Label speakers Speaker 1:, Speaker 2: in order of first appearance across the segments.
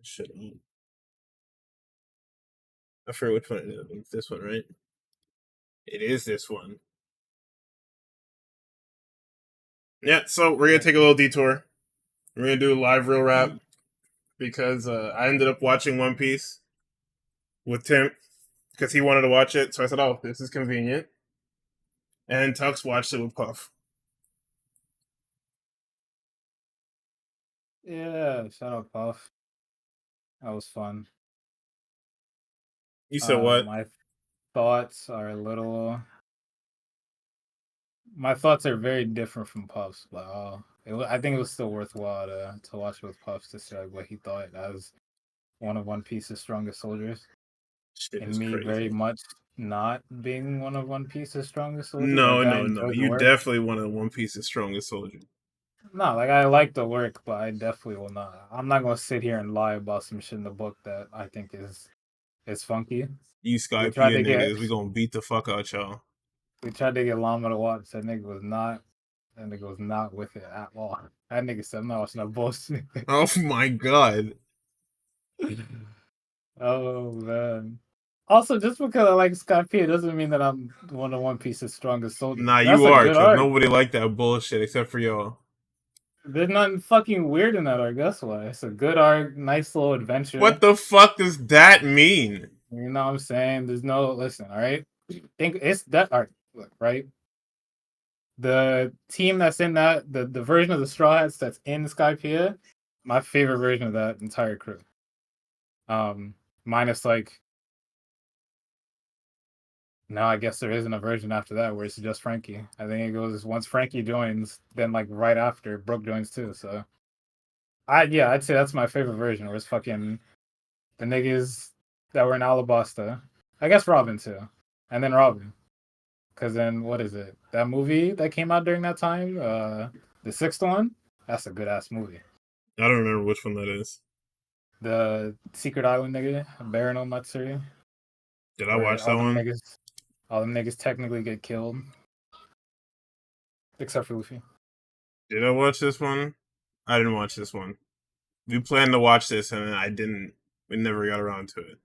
Speaker 1: Shit. I forget which one it is. It's this one, right? It is this one. Yeah, so we're gonna take a little detour. We're gonna do a live real rap because I ended up watching One Piece with Tim because he wanted to watch it. So I said, "Oh, this is convenient." And Tux watched it with Puff.
Speaker 2: Yeah, shout out Puff. That was fun.
Speaker 1: You said what?
Speaker 2: My thoughts are a little. My thoughts are very different from Puff's, but I think it was still worthwhile to watch with Puff to see like, what he thought as one of One Piece's strongest soldiers,
Speaker 1: Shit
Speaker 2: and
Speaker 1: is
Speaker 2: me very
Speaker 1: crazy.
Speaker 2: much not being one of One Piece's strongest soldiers.
Speaker 1: No,
Speaker 2: Like I
Speaker 1: no, no.
Speaker 2: enjoy the
Speaker 1: You
Speaker 2: work.
Speaker 1: definitely one of One Piece's strongest soldiers.
Speaker 2: No, like I like the work, but I definitely will not. I'm not gonna sit here and lie about some shit in the book that I think is funky.
Speaker 1: You
Speaker 2: We tried
Speaker 1: Skypiea
Speaker 2: to get
Speaker 1: niggas, we gonna beat the fuck out y'all.
Speaker 2: we tried to get Llama to watch. That nigga was not with it at all. That nigga said, "I'm not watching that bullshit."
Speaker 1: Oh my god.
Speaker 2: Oh man. Also, just because I like Skypiea doesn't mean that I'm one of One Piece's strongest soldiers.
Speaker 1: Nah,
Speaker 2: That's
Speaker 1: you
Speaker 2: a
Speaker 1: are,
Speaker 2: good
Speaker 1: because
Speaker 2: arc.
Speaker 1: nobody liked that bullshit except for y'all.
Speaker 2: There's nothing fucking weird in that arc. That's why it's a good arc. Nice little
Speaker 1: What
Speaker 2: adventure.
Speaker 1: the fuck does that mean?
Speaker 2: You know what I'm saying? There's no listen. All right, think it's that arc. Look, right. The team that's in that the version of the Straw Hats that's in Skypiea, my favorite version of that entire crew. Minus like no, I guess there isn't a version after that where it's just Frankie. I think it goes once Frankie joins, then like right after Brooke joins too. So I'd say that's my favorite version where it's fucking the niggas that were in Alabasta. I guess Robin too. And then Robin. Cause then what is it? That movie that came out during that time? The sixth one? That's a good ass movie.
Speaker 1: I don't remember which one that is.
Speaker 2: The Secret Island nigga, Baron no Matsuri,
Speaker 1: Did I
Speaker 2: where
Speaker 1: watch that one?
Speaker 2: all them niggas technically get killed. Except for Luffy.
Speaker 1: Did I watch this one? I didn't watch this one. We planned to watch this and I didn't. We never got around to it.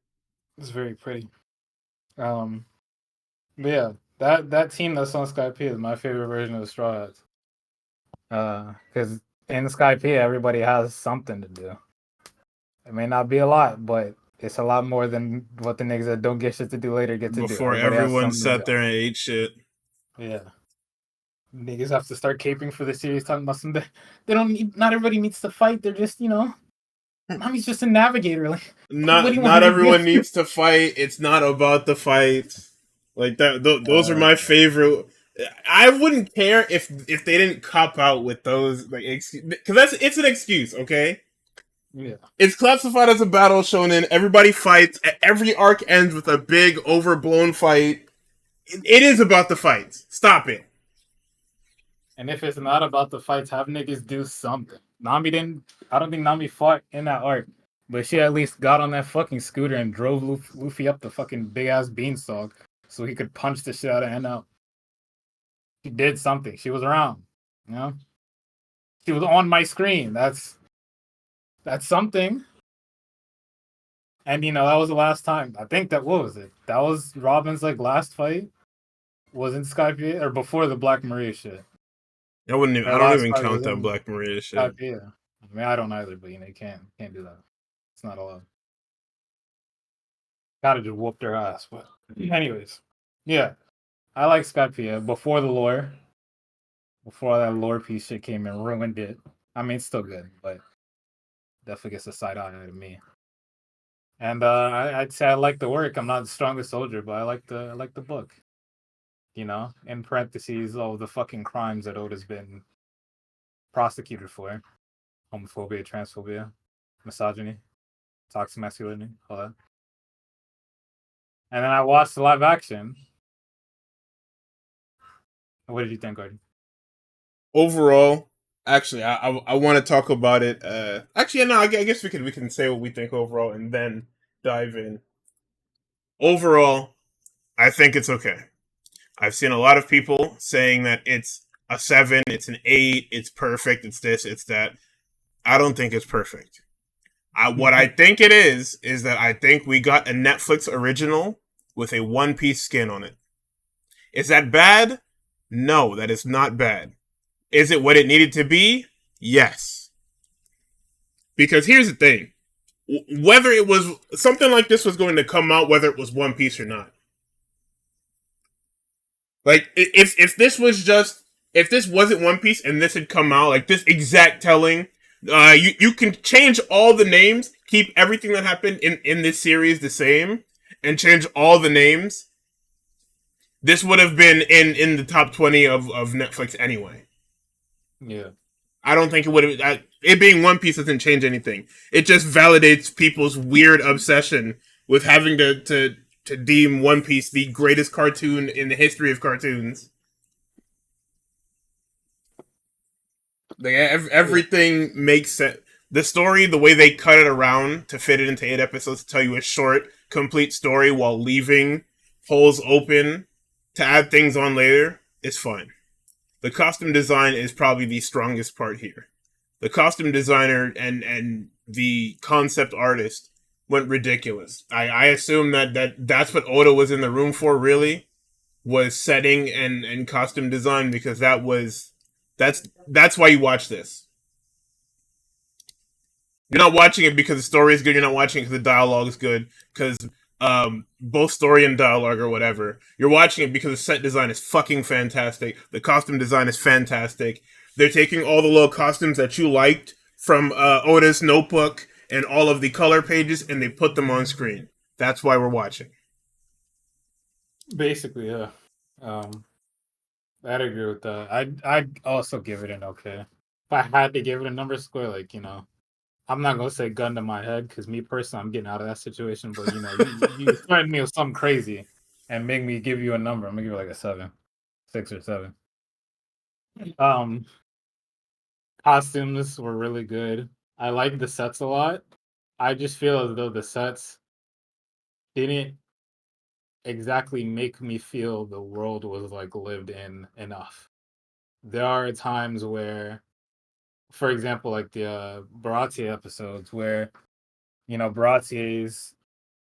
Speaker 2: It's very pretty. Um but yeah, that team that's on Skype is my favorite version of the Straw Hats. Because in Skype everybody has something to do. It may not be a lot, but it's a lot more than what the niggas that don't get shit to do later get to do.
Speaker 1: Before
Speaker 2: Everybody has
Speaker 1: everyone
Speaker 2: something to
Speaker 1: sat
Speaker 2: do.
Speaker 1: there and ate shit.
Speaker 2: Yeah. Niggas have to start caping for the series, talking about some. They don't need. Not everybody needs to fight. They're just, Nami's just a navigator. Like, what do
Speaker 1: Not
Speaker 2: you want her
Speaker 1: not
Speaker 2: to do?
Speaker 1: everyone needs to fight. It's not about the fight. Like that. Those are my favorite. I wouldn't care if they didn't cop out with those like because it's an excuse. Okay,
Speaker 2: Yeah.
Speaker 1: it's classified as a battle shonen. Everybody fights. Every arc ends with a big overblown fight. It is about the fights. Stop it.
Speaker 2: And if it's not about the fights, have niggas do something. Nami didn't. I don't think Nami fought in that arc, but she at least got on that fucking scooter and drove Luffy up the fucking big ass beanstalk so he could punch the shit out of N. She did something. She was around. You know, she was on my screen. That's something. And that was the last time. I think that what was it? That was Robin's like last fight. Was in Skype or before the Black Maria shit.
Speaker 1: I wouldn't. Even,
Speaker 2: Her
Speaker 1: I don't
Speaker 2: last
Speaker 1: even
Speaker 2: fight
Speaker 1: count
Speaker 2: was
Speaker 1: that
Speaker 2: in
Speaker 1: Black Maria shit.
Speaker 2: Skype. I mean, I don't either, but you can't do that. It's not allowed. Gotta just whoop their ass. But anyways, yeah, I like Skype before the lore. Before that lore piece shit came and ruined it. I mean, it's still good, but definitely gets a side eye to me. And I'd say I like the work. I'm not the strongest soldier, but I like the book. In parentheses, all the fucking crimes that Oda's been prosecuted for: homophobia, transphobia, misogyny, toxic masculinity, all that. And then I watched the live action. What did you think, Gordon?
Speaker 1: Overall, actually, I want to talk about it. Actually, no, I guess we can say what we think overall and then dive in. Overall, I think it's okay. I've seen a lot of people saying that it's a 7, it's an 8, it's perfect, it's this, it's that. I don't think it's perfect. What I think it is that I think we got a Netflix original with a One Piece skin on it. Is that bad? No, that is not bad. Is it what it needed to be? Yes. Because here's the thing: whether it was something like this was going to come out, whether it was One Piece or not, like if this was just if this wasn't One Piece and this had come out like this exact telling, you can change all the names, keep everything that happened in this series the same, and change all the names. This would have been in the top 20 of Netflix anyway.
Speaker 2: Yeah.
Speaker 1: I don't think it would have. It being One Piece doesn't change anything. It just validates people's weird obsession with having to deem One Piece the greatest cartoon in the history of cartoons. Like
Speaker 2: Yeah.
Speaker 1: everything makes sense. The story, the way they cut it around to fit it into 8 episodes to tell you a short, complete story while leaving holes open to add things on later, is fun. The costume design is probably the strongest part here. The costume designer and the concept artist went ridiculous. I assume that's what Oda was in the room for, really, was setting and costume design, because that's why you watch this. You're not watching it because the story is good. You're not watching it because the dialogue is good. Because both story and dialogue or whatever. You're watching it because the set design is fucking fantastic. The costume design is fantastic. They're taking all the little costumes that you liked from Oda's notebook and all of the color pages, and they put them on screen. That's why we're watching.
Speaker 2: Basically, yeah. Um, I'd agree with that. I'd also give it an okay. If I had to give it a number score, like I'm not gonna say gun to my head because me personally, I'm getting out of that situation. But you threaten me with something crazy and make me give you a number. I'm gonna give you like a 7, 6 or 7. Um, Costumes were really good. I like the sets a lot. I just feel as though the sets didn't exactly make me feel the world was like lived in enough. There are times where, for example, like the Baratier episodes where Baratier's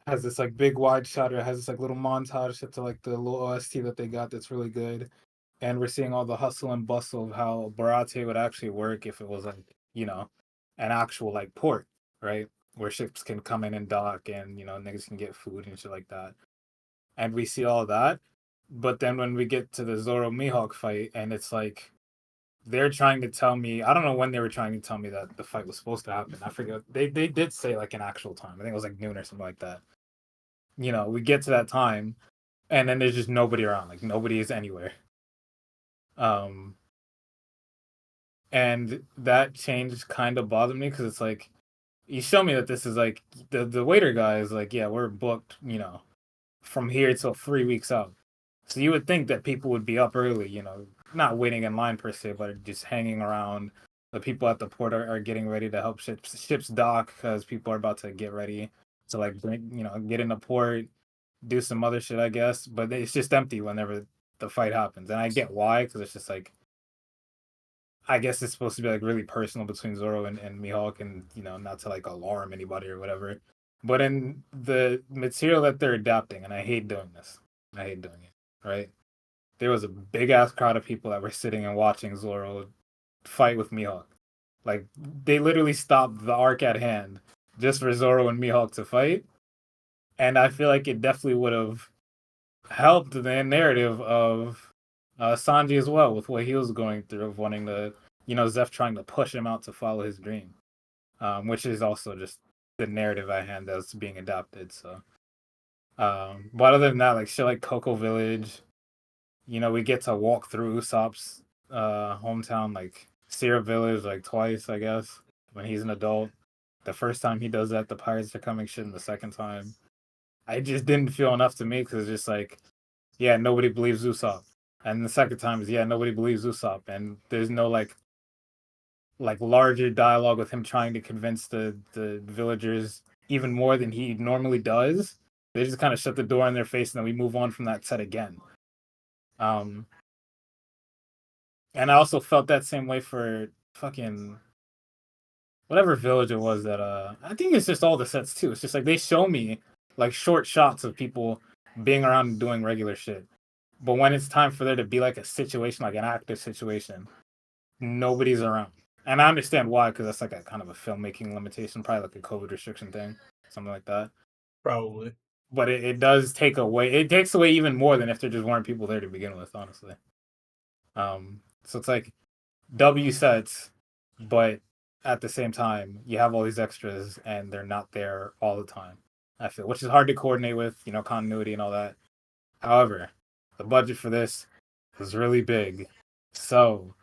Speaker 2: has this like big wide shot, or it has this like little montage set to like the little OST that they got that's really good. And we're seeing all the hustle and bustle of how Barate would actually work if it was like, an actual like port, right? Where ships can come in and dock and, niggas can get food and shit like that. And we see all that. But then when we get to the Zoro Mihawk fight, and it's like they're trying to tell me, I don't know when they were trying to tell me that the fight was supposed to happen. I forget. They did say like an actual time. I think it was like noon or something like that. We get to that time and then there's just nobody around. Like nobody is anywhere. Um and that change kind of bothered me because it's like you show me that this is like the waiter guy is like, yeah, we're booked, from here till 3 weeks out. So you would think that people would be up early, not waiting in line per se, but just hanging around. The people at the port are getting ready to help ships dock because people are about to get ready to like bring, get in the port, do some other shit, I guess. But it's just empty whenever the fight happens, and I get why, because it's just like I guess it's supposed to be like really personal between Zoro and Mihawk, and not to like alarm anybody or whatever. But in the material that they're adapting, and I hate doing this, I hate doing it, right? There was a big ass crowd of people that were sitting and watching Zoro fight with Mihawk. Like they literally stopped the arc at hand just for Zoro and Mihawk to fight, and I feel like it definitely would have helped the narrative of Sanji as well with what he was going through of wanting to, Zeph trying to push him out to follow his dream, which is also just the narrative at hand that's being adapted. So, but other than that, like shit like Cocoa Village, we get to walk through Usopp's hometown, like Sierra Village, like twice, I guess, when he's an adult. The first time he does that, the pirates are coming shit, and the second time, I just didn't feel enough to me because it's just like, yeah, nobody believes Usopp. And the second time is, yeah, nobody believes Usopp. And there's no like larger dialogue with him trying to convince the villagers even more than he normally does. They just kind of shut the door in their face and then we move on from that set again. Um and I also felt that same way for fucking whatever village it was that I think it's just all the sets too. It's just like they show me like short shots of people being around and doing regular shit. But when it's time for there to be like a situation, like an active situation, nobody's around. And I understand why, because that's like a kind of a filmmaking limitation, probably like a COVID restriction thing, something like that.
Speaker 1: Probably.
Speaker 2: But it does take away. It takes away even more than if there just weren't people there to begin with, honestly. So it's like W sets, but at the same time, you have all these extras and they're not there all the time. I feel, which is hard to coordinate with, continuity and all that. However, the budget for this is really big, so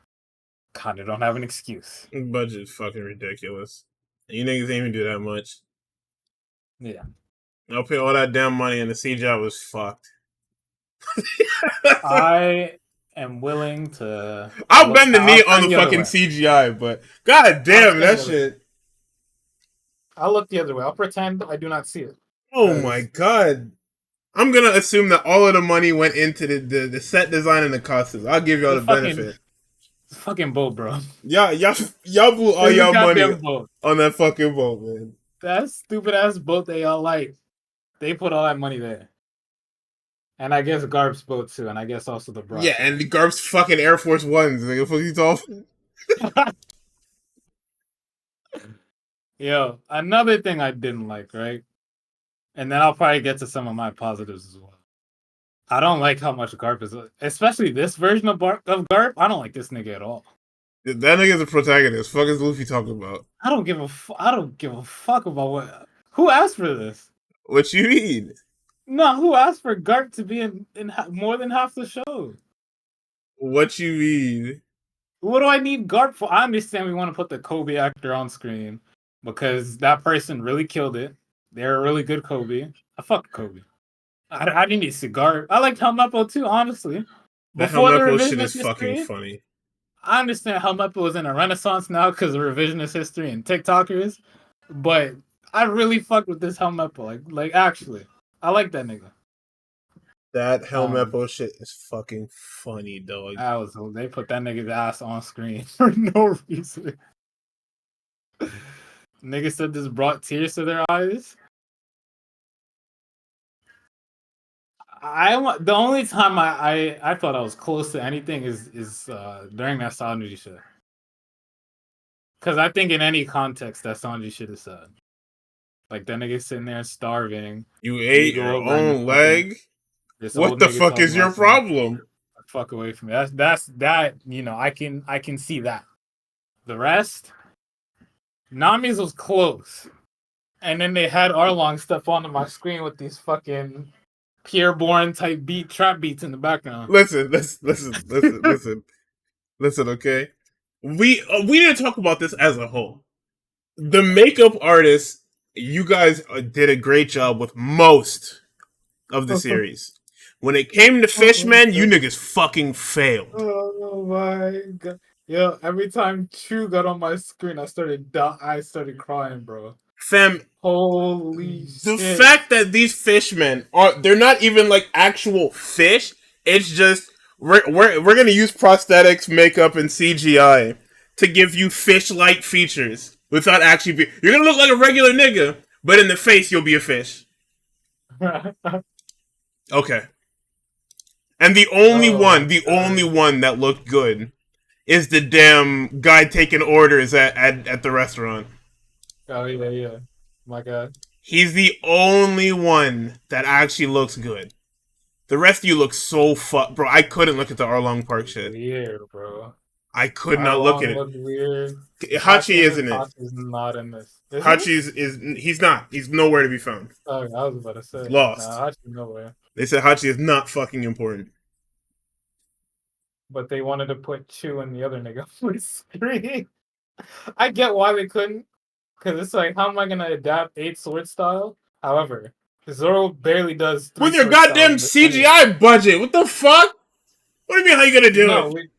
Speaker 2: kind of don't have an excuse.
Speaker 1: Budget's fucking ridiculous. You niggas ain't even do that much.
Speaker 2: Yeah.
Speaker 1: I'll pay all that damn money and the CGI was fucked.
Speaker 2: I am willing to.
Speaker 1: I'll bend the knee on the
Speaker 2: other
Speaker 1: fucking
Speaker 2: way.
Speaker 1: CGI, but god damn that shit.
Speaker 2: I'll look the other way. I'll pretend I do not see it.
Speaker 1: Oh my god. I'm gonna assume that all of the money went into the set design and the costumes. I'll give y'all the benefit.
Speaker 2: It's a fucking boat, bro.
Speaker 1: Y'all blew all y'all money on that fucking boat, man.
Speaker 2: That stupid ass boat that y'all like. They put all that money there. And I guess Garp's boat too, and I guess also the Brock.
Speaker 1: Yeah, and the Garp's fucking Air Force Ones. Like, what he's all.
Speaker 2: Yo, another thing I didn't like, right? And then I'll probably get to some of my positives as well. I don't like how much Garp is, especially this version of Garp. I don't like this nigga at all.
Speaker 1: That nigga's a protagonist. Fuck is Luffy talking about?
Speaker 2: I don't give a fuck about what. Who asked for this?
Speaker 1: What you mean?
Speaker 2: No, who asked for Garp to be in more than half the show?
Speaker 1: What you mean?
Speaker 2: What do I need Garp for? I understand we want to put the Kobe actor on screen because that person really killed it. They're a really good Kobe. I fuck Kobe. I didn't need Garp. I liked Helmeppo too, honestly.
Speaker 1: That Helmeppo shit is fucking funny.
Speaker 2: I understand Helmeppo is in a renaissance now because of revisionist history and TikTokers, but I really fucked with this Helmeppo. Like actually, I like that nigga.
Speaker 1: That Helmeppo shit is fucking funny, dog.
Speaker 2: They put that nigga's ass on screen for no reason. Nigga said this brought tears to their eyes. The only time I thought I was close to anything is during that Sanji shit. Because I think in any context that Sanji shit is said. Like that nigga sitting there starving.
Speaker 1: You ate your own leg? What the fuck is your problem?
Speaker 2: Fuck away from me. That's that, I can see that. The rest, Nami's was close. And then they had Arlong stuff on my screen with these fucking Pierreborn type trap beats in the background.
Speaker 1: Listen, okay? We need to talk about this as a whole. The makeup artists, you guys did a great job with most of the series. When it came to Fishmen, you niggas fucking failed.
Speaker 2: Oh my god. Yo, every time Chu got on my screen, I started crying, bro.
Speaker 1: Fam,
Speaker 2: holy
Speaker 1: shit.
Speaker 2: The
Speaker 1: fact that these fishmen they're not even like actual fish. It's just we're gonna use prosthetics, makeup, and CGI to give you fish-like features without actually you're gonna look like a regular nigga, but in the face you'll be a fish. Okay. And the only one that looked good is the damn guy taking orders at the restaurant.
Speaker 2: Oh, yeah. My god.
Speaker 1: He's the only one that actually looks good. The rest of you look so bro, I couldn't look at the Arlong Park shit.
Speaker 2: Weird, bro.
Speaker 1: I could not look at it.
Speaker 2: Weird.
Speaker 1: Hachi isn't it?
Speaker 2: Hachi's not in this.
Speaker 1: He's not. He's nowhere to be found.
Speaker 2: Oh, I was about to say.
Speaker 1: Lost.
Speaker 2: Nah, Hachi's nowhere.
Speaker 1: They said Hachi is not fucking important.
Speaker 2: But they wanted to put Chu and the other nigga on the screen. I get why they couldn't. Because it's like, how am I going to adapt 8 sword style? However, Zoro barely does 3
Speaker 1: with your goddamn CGI budget. What the fuck? What do you mean, how you going to do it?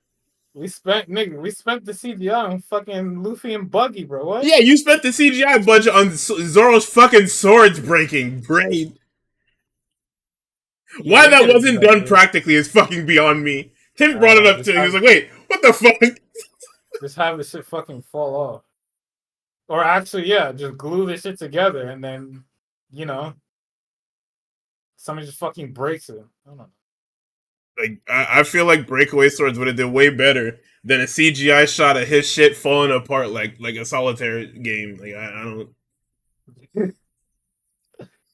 Speaker 2: We spent the CGI on fucking Luffy and Buggy, bro. What?
Speaker 1: Yeah, you spent the CGI budget on Zoro's fucking swords breaking. Great. Yeah, why that wasn't done practically is fucking beyond me. Tim brought it up to me. He was like, wait, what the fuck?
Speaker 2: Just have the shit fucking fall off. Or actually, yeah, just glue this shit together and then, you know, somebody just fucking breaks it. I don't know.
Speaker 1: Like I feel like Breakaway Swords would have did way better than a CGI shot of his shit falling apart like a solitaire game. Like I don't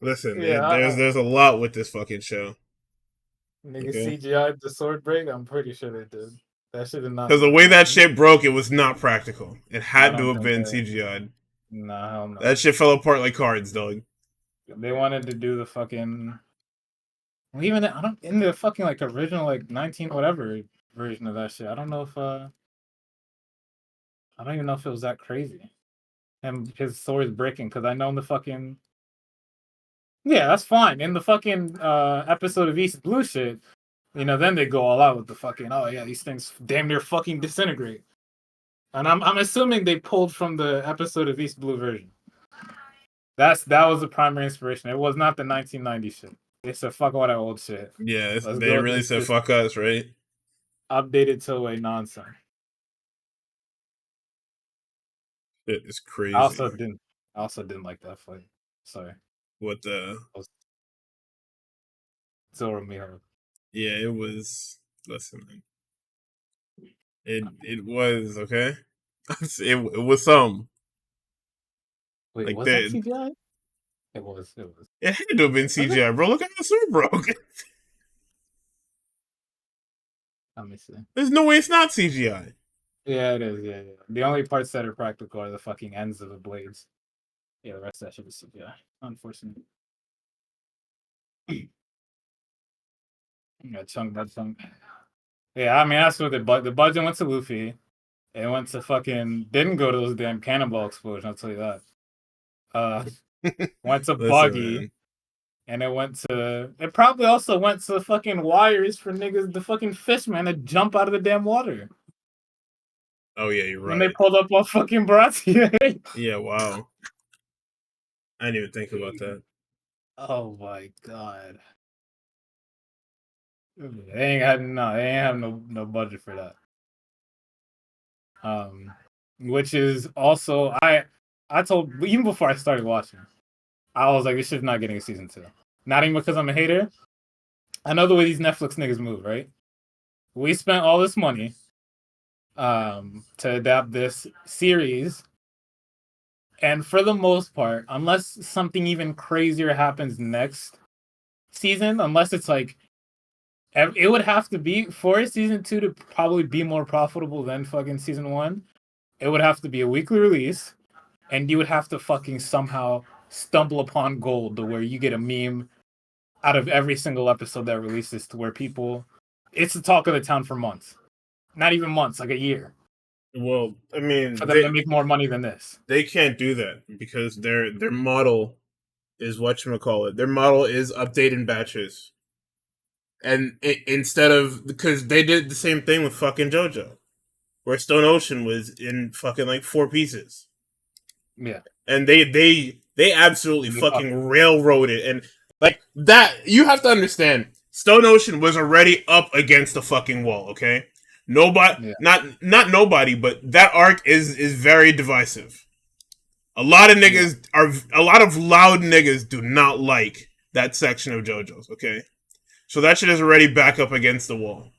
Speaker 1: listen.
Speaker 2: Yeah,
Speaker 1: There's a lot with this fucking show.
Speaker 2: nigga
Speaker 1: Okay,
Speaker 2: CGI'd the sword break. I'm pretty sure they did. That shit did not
Speaker 1: because the
Speaker 2: look
Speaker 1: way that
Speaker 2: good.
Speaker 1: shit broke, it was not practical. It
Speaker 2: I
Speaker 1: had to
Speaker 2: don't
Speaker 1: have
Speaker 2: think
Speaker 1: been
Speaker 2: that.
Speaker 1: CGI'd.
Speaker 2: Nah, hell no.
Speaker 1: That shit fell apart like cards, dog.
Speaker 2: They wanted to do the fucking. Even I don't in the fucking like original like 19 whatever version of that shit. I don't know if I don't even know if it was that crazy. And his sword's breaking because I know in the fucking yeah, that's fine. In the fucking episode of East Blue shit, then they go all out with the fucking oh yeah, these things damn near fucking disintegrate. And I'm assuming they pulled from the episode of East Blue version. That was the primary inspiration. It was not the 1990 shit. They said fuck all that old shit.
Speaker 1: Yeah,
Speaker 2: Let's
Speaker 1: they
Speaker 2: go
Speaker 1: really
Speaker 2: with
Speaker 1: said
Speaker 2: this
Speaker 1: fuck us, right?
Speaker 2: updated Toei nonsense.
Speaker 1: It is
Speaker 2: I
Speaker 1: crazy.
Speaker 2: also didn't. I also didn't like that fight. Sorry.
Speaker 1: What the?
Speaker 2: I was Zoro Miho.
Speaker 1: Yeah, it was. Listen, man. It was okay. It was some
Speaker 2: Wait,
Speaker 1: like
Speaker 2: was that
Speaker 1: that.
Speaker 2: CGI? It was. It was.
Speaker 1: It had to have been
Speaker 2: Was it?
Speaker 1: CGI, bro. Look how the sword broke.
Speaker 2: Let me see.
Speaker 1: There's no way it's not CGI.
Speaker 2: Yeah, it is. Yeah, yeah. The only parts that are practical are the fucking ends of the blades. Yeah, the rest of that shit is CGI. Unfortunately. Yeah, chunk that chunk. Yeah, I mean that's what the budget went to Luffy. It went to fucking didn't go to those damn cannonball explosions. I'll tell you that. Uh, went to
Speaker 1: Listen,
Speaker 2: Buggy,
Speaker 1: man.
Speaker 2: and it went to. It probably also went to fucking wires for niggas, the fucking fishman to jump out of the damn water
Speaker 1: Oh yeah, you're
Speaker 2: when they
Speaker 1: right.
Speaker 2: pulled up on fucking Baratie.
Speaker 1: Yeah, wow. I didn't even think about that.
Speaker 2: Oh my god. They ain't have no budget for that. Which is also I told even before I started watching, I was like, this shit's not getting a season 2. Not even because I'm a hater. I know the way these Netflix niggas move, right? We spent all this money to adapt this series, and for the most part, unless something even crazier happens next season, unless it's like it would have to be for season 2 to probably be more profitable than fucking season 1. It would have to be a weekly release, and you would have to fucking somehow stumble upon gold to where you get a meme out of every single episode that releases to where it's the talk of the town for months. Not even months, like a year.
Speaker 1: Well, I
Speaker 2: For
Speaker 1: mean,
Speaker 2: them to make more money than this.
Speaker 1: they can't do that because their model is whatchamacallit. Their model is update in batches. And instead of because they did the same thing with fucking JoJo, where Stone Ocean was in fucking like 4 pieces,
Speaker 2: Yeah.
Speaker 1: and they absolutely
Speaker 2: And they fucked
Speaker 1: fucking
Speaker 2: it.
Speaker 1: railroaded and like that. You have to understand, Stone Ocean was already up against the fucking wall. Okay, nobody,
Speaker 2: Yeah.
Speaker 1: not nobody, but that arc is very divisive. A lot of
Speaker 2: Yeah.
Speaker 1: niggas are a lot of loud niggas do not like that section of JoJo's. Okay, so that shit is already back up against the wall.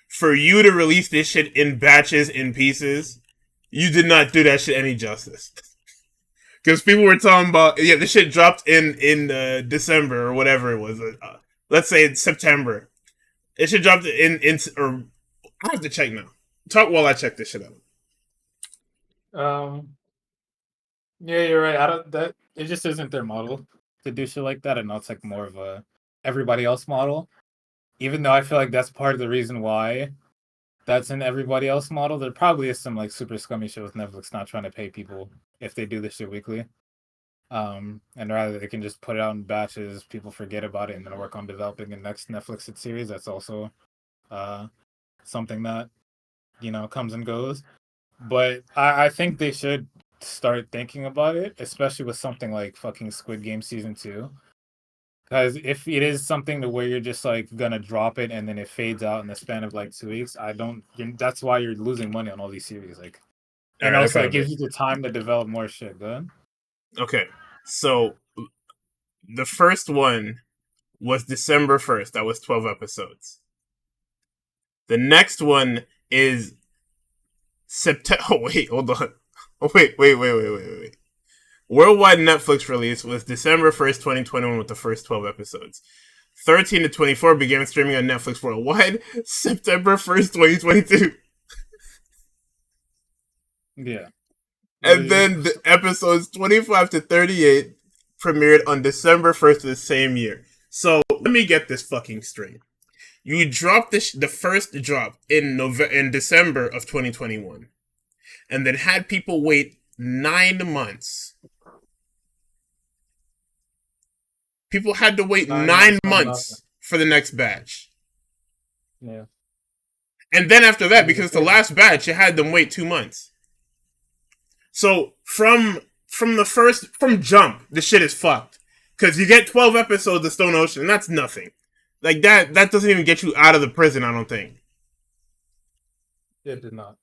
Speaker 1: For you to release this shit in batches, in pieces, you did not do that shit any justice. Because people were talking about, yeah, this shit dropped in December or whatever it was. Let's say it's September. It should drop in or I have to check now. Talk while I check this shit out.
Speaker 2: Um yeah, you're right. I don't that it just isn't their model to do shit like that. And it's like more of a everybody else model. Even though I feel like that's part of the reason why that's an everybody else model. There probably is some like super scummy shit with Netflix not trying to pay people if they do this shit weekly. And rather they can just put it out in batches, people forget about it, and then work on developing the next Netflix series. That's also uh, something that comes and goes. But I think they should start thinking about it, especially with something like fucking Squid Game season 2. Because if it is something to where you're just like gonna drop it and then it fades out in the span of like 2 weeks, I don't. That's why you're losing money on all these series. Like
Speaker 1: All
Speaker 2: And
Speaker 1: right, I
Speaker 2: also, it
Speaker 1: found
Speaker 2: gives
Speaker 1: it.
Speaker 2: you the time to develop more shit. Good.
Speaker 1: Okay, so the first one was December 1st. That was 12 episodes. The next one is September. Oh wait, hold on. Oh wait. Worldwide Netflix release was December 1st, 2021, with the first 12 episodes. 13 to 24 began streaming on Netflix worldwide September 1st, 2022.
Speaker 2: Yeah. What
Speaker 1: And
Speaker 2: did you?
Speaker 1: then the episodes 25 to 38 premiered on December 1st of the same year. So let me get this fucking straight. You dropped the first drop in December of 2021, and then had people wait 9 months. People had to wait
Speaker 2: 9 months
Speaker 1: nine
Speaker 2: for nothing.
Speaker 1: months for the next batch.
Speaker 2: Yeah.
Speaker 1: And then after that,
Speaker 2: Niggas are
Speaker 1: because the
Speaker 2: crazy.
Speaker 1: last batch, you had them wait 2 months. So from jump, the shit is fucked. Because you get 12 episodes of Stone Ocean, and that's nothing. Like that doesn't even get you out of the prison, I don't think.
Speaker 2: It did not.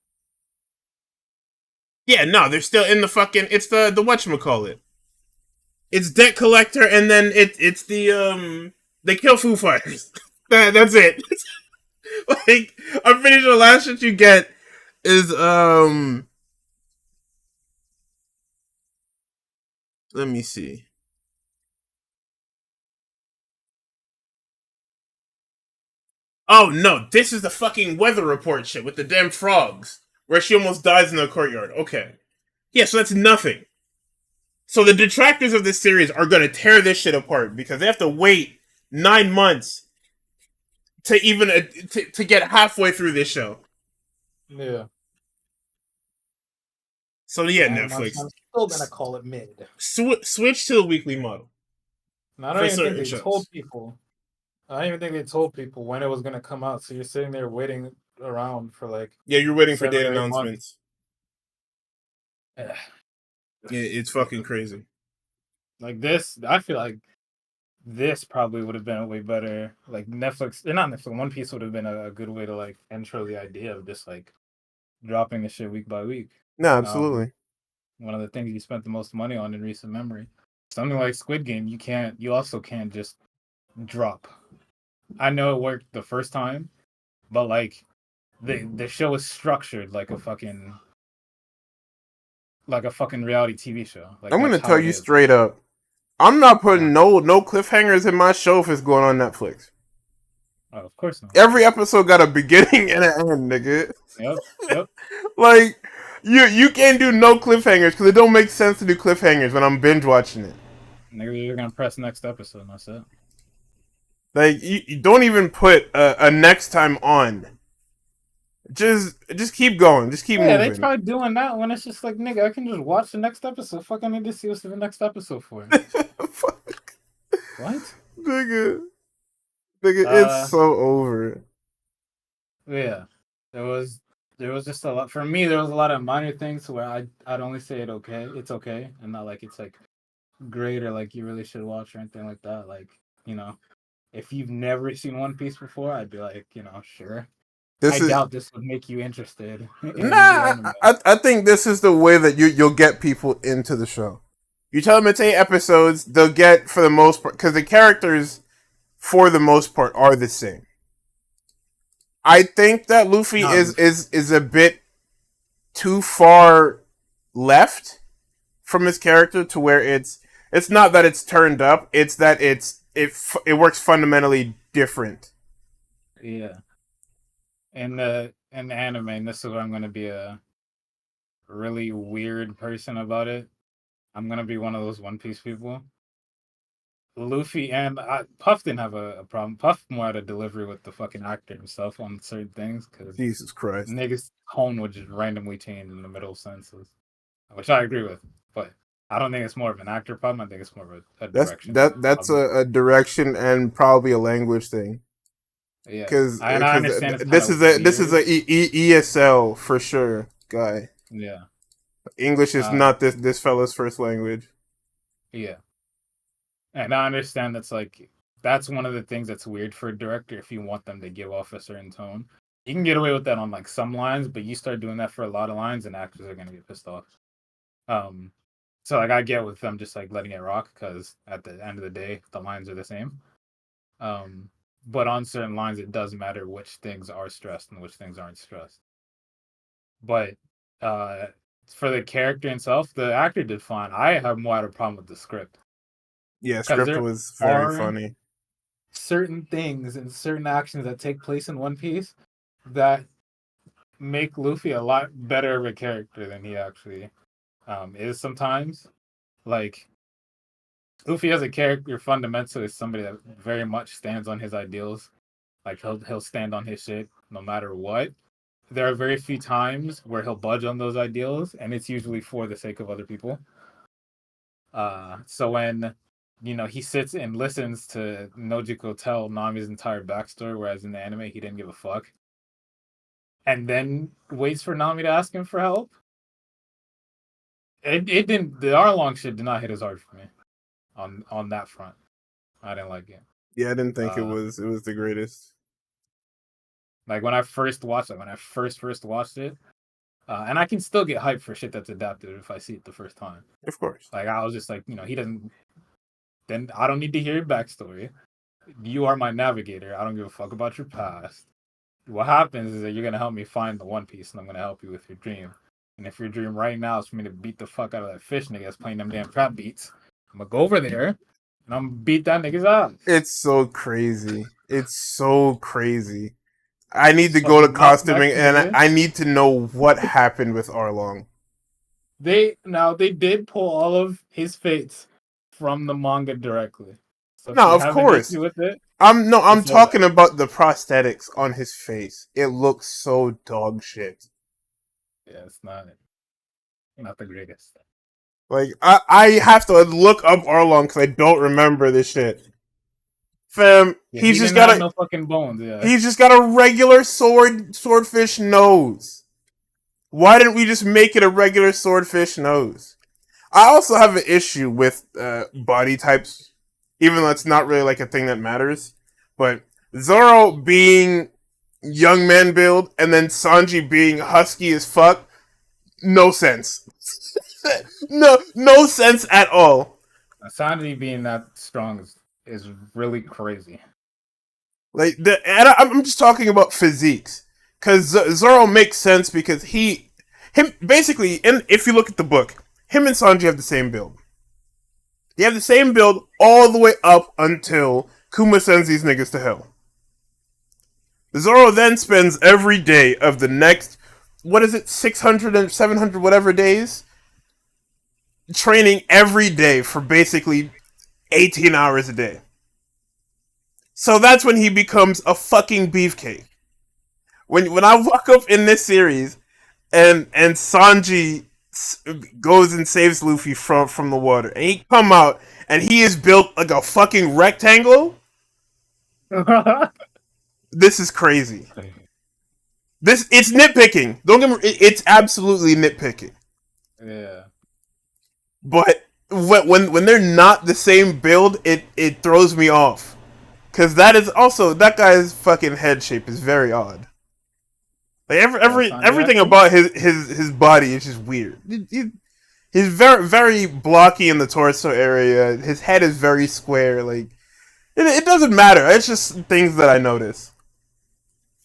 Speaker 1: Yeah, no, they're still in the fucking. It's the whatchamacallit. It's Debt Collector, and then it's the they kill Foo Fighters. That's it. Like, I'm pretty sure the last shit you get is let me see. Oh no, this is the fucking weather report shit with the damn frogs, where she almost dies in the courtyard. Okay. Yeah, so that's nothing. So the detractors of this series are gonna tear this shit apart because they have to wait 9 months to even to get halfway through this show.
Speaker 2: Yeah.
Speaker 1: So yeah,
Speaker 2: 9 months.
Speaker 1: Netflix,
Speaker 2: I'm still gonna call it mid.
Speaker 1: switch to the weekly model
Speaker 2: And I don't
Speaker 1: for
Speaker 2: even think
Speaker 1: certain
Speaker 2: they told
Speaker 1: shows.
Speaker 2: people. I don't even think they told people when it was gonna come out. So you're sitting there waiting around for like
Speaker 1: Yeah, you're waiting for
Speaker 2: seven
Speaker 1: date
Speaker 2: or 8 months.
Speaker 1: announcements. It's fucking crazy.
Speaker 2: Like this, I feel like this probably would have been a way better. Like Netflix, not Netflix. One Piece would have been a good way to like intro the idea of just like dropping the shit week by week.
Speaker 1: No,
Speaker 2: Um,
Speaker 1: absolutely.
Speaker 2: One of the things you spent the most money on in recent memory. Something like Squid Game, you also can't just drop. I know it worked the first time, but like the show is structured like a fucking reality TV show. Like
Speaker 1: I'm
Speaker 2: that's
Speaker 1: gonna
Speaker 2: how
Speaker 1: tell
Speaker 2: it
Speaker 1: you
Speaker 2: is.
Speaker 1: straight up. I'm not
Speaker 2: Wow.
Speaker 1: putting no cliffhangers in my show if it's going on Netflix.
Speaker 2: Oh, of course not.
Speaker 1: Every episode got a beginning and an end, nigga.
Speaker 2: Yep. Yep.
Speaker 1: Like you can't do no cliffhangers because it don't make sense to do cliffhangers when I'm binge watching it.
Speaker 2: Nigga, you're gonna press next episode, and that's it.
Speaker 1: Like you don't even put a next time on. Just keep going. Just keep
Speaker 2: Yeah, they
Speaker 1: moving.
Speaker 2: tried doing that when it's just like, nigga, I can just watch the next episode. Fuck, I need to see what's the next episode for.
Speaker 1: Fuck,
Speaker 2: What?
Speaker 1: nigga, nigga, it's
Speaker 2: Uh,
Speaker 1: so over.
Speaker 2: yeah. There was there was just a lot for me. There was a lot of minor things where I'd only say it's okay, and not like it's like great or like you really should watch or anything like that. Like you know, if you've never seen One Piece before, I'd be like, sure. I
Speaker 1: This is
Speaker 2: doubt this would make you interested in the
Speaker 1: nah.
Speaker 2: anime.
Speaker 1: I think this is the way that you'll get people into the show. You tell them it's 8 episodes, they'll get for the most part because the characters, for the most part, are the same. I think that Luffy
Speaker 2: Not
Speaker 1: is a bit too far left from his character to where it's not that it's turned up, it's that it works fundamentally different.
Speaker 2: yeah. In the anime, and this is where I'm gonna be a really weird person about it. I'm gonna be one of those One Piece people. Luffy and Puff didn't have a problem. Puff more had a delivery with the fucking actor himself on certain things because
Speaker 1: Jesus Christ.
Speaker 2: niggas' tone would just randomly change in the middle sentences, which I agree with. But I don't think it's more of an actor problem. I think it's more of a direction
Speaker 1: That's
Speaker 2: problem.
Speaker 1: a direction and probably a language thing.
Speaker 2: Yeah,
Speaker 1: Because
Speaker 2: and I understand it's kind
Speaker 1: this
Speaker 2: of
Speaker 1: is a
Speaker 2: weird.
Speaker 1: ESL for sure, guy.
Speaker 2: Yeah,
Speaker 1: English is
Speaker 2: uh,
Speaker 1: not this fella's first language.
Speaker 2: yeah, and I understand that's one of the things that's weird for a director if you want them to give off a certain tone. You can get away with that on like some lines, but you start doing that for a lot of lines, and actors are gonna get pissed off. Um, so like I get with them just like letting it rock because at the end of the day, the lines are the same. Um, but on certain lines, it does matter which things are stressed and which things aren't stressed. But uh, for the character himself, the actor did fine. I have more of a problem with the script
Speaker 1: Yeah,
Speaker 2: because
Speaker 1: script
Speaker 2: there
Speaker 1: was very
Speaker 2: are
Speaker 1: funny.
Speaker 2: certain things and certain actions that take place in One Piece that make Luffy a lot better of a character than he actually is sometimes. Like Luffy as a character fundamentally is somebody that very much stands on his ideals. Like he'll stand on his shit no matter what. There are very few times where he'll budge on those ideals, and it's usually for the sake of other people. So when he sits and listens to Nojiko tell Nami's entire backstory, whereas in the anime he didn't give a fuck, and then waits for Nami to ask him for help. It didn't. The Arlong shit did not hit as hard for me on that front. I didn't like it.
Speaker 1: Yeah, I didn't think it
Speaker 2: Uh,
Speaker 1: was the greatest.
Speaker 2: like when I first watched it, when I first watched it, and I can still get hyped for shit that's adapted if I see it the first time.
Speaker 1: Of course.
Speaker 2: Like I was just like, he doesn't. Then I don't need to hear your backstory. You are my navigator. I don't give a fuck about your past. What happens is that you're gonna help me find the One Piece, and I'm gonna help you with your dream. And if your dream right now is for me to beat the fuck out of that fish nigga that's playing them damn trap beats, I'm gonna go over there and I'm gonna beat that nigga's ass.
Speaker 1: It's so crazy. It's so crazy. I need to
Speaker 2: So
Speaker 1: go to
Speaker 2: not to
Speaker 1: costuming,
Speaker 2: mention
Speaker 1: and
Speaker 2: this,
Speaker 1: I need to know what happened with Arlong.
Speaker 2: they did pull all of his fates from the manga directly. So if
Speaker 1: No,
Speaker 2: you
Speaker 1: of
Speaker 2: have an
Speaker 1: course.
Speaker 2: issue with it,
Speaker 1: I'm
Speaker 2: it's over.
Speaker 1: talking about the prosthetics on his face. It looks so dog shit.
Speaker 2: Yeah, it's not the greatest.
Speaker 1: Like I have to look up Arlong because I don't remember this shit. Fam,
Speaker 2: Yeah, he didn't have no fucking bones. Yeah,
Speaker 1: he's just got a regular swordfish nose. Why didn't we just make it a regular swordfish nose? I also have an issue with body types, even though it's not really like a thing that matters. But Zoro being young man build and then Sanji being husky as fuck, no sense. No sense at all.
Speaker 2: Sanji being that strong is really crazy.
Speaker 1: Like and I'm just talking about physiques, because Zoro makes sense because him basically, and if you look at the book, him and Sanji have the same build. They have the same build all the way up until Kuma sends these niggas to hell. Zoro then spends every day of the next, 600 and 700 whatever days, training every day for basically 18 hours a day. So that's when he becomes a fucking beefcake. When I walk up in this series and Sanji goes and saves Luffy from the water, and he come out and he is built like a fucking rectangle. This is crazy. It's nitpicking. Don't get me. It's absolutely nitpicking.
Speaker 2: Yeah.
Speaker 1: But when they're not the same build, it throws me off. Because that guy's fucking head shape is very odd. Like everything about his body is just weird. He's very very blocky in the torso area. His head is very square. Like it doesn't matter. It's just things that I notice.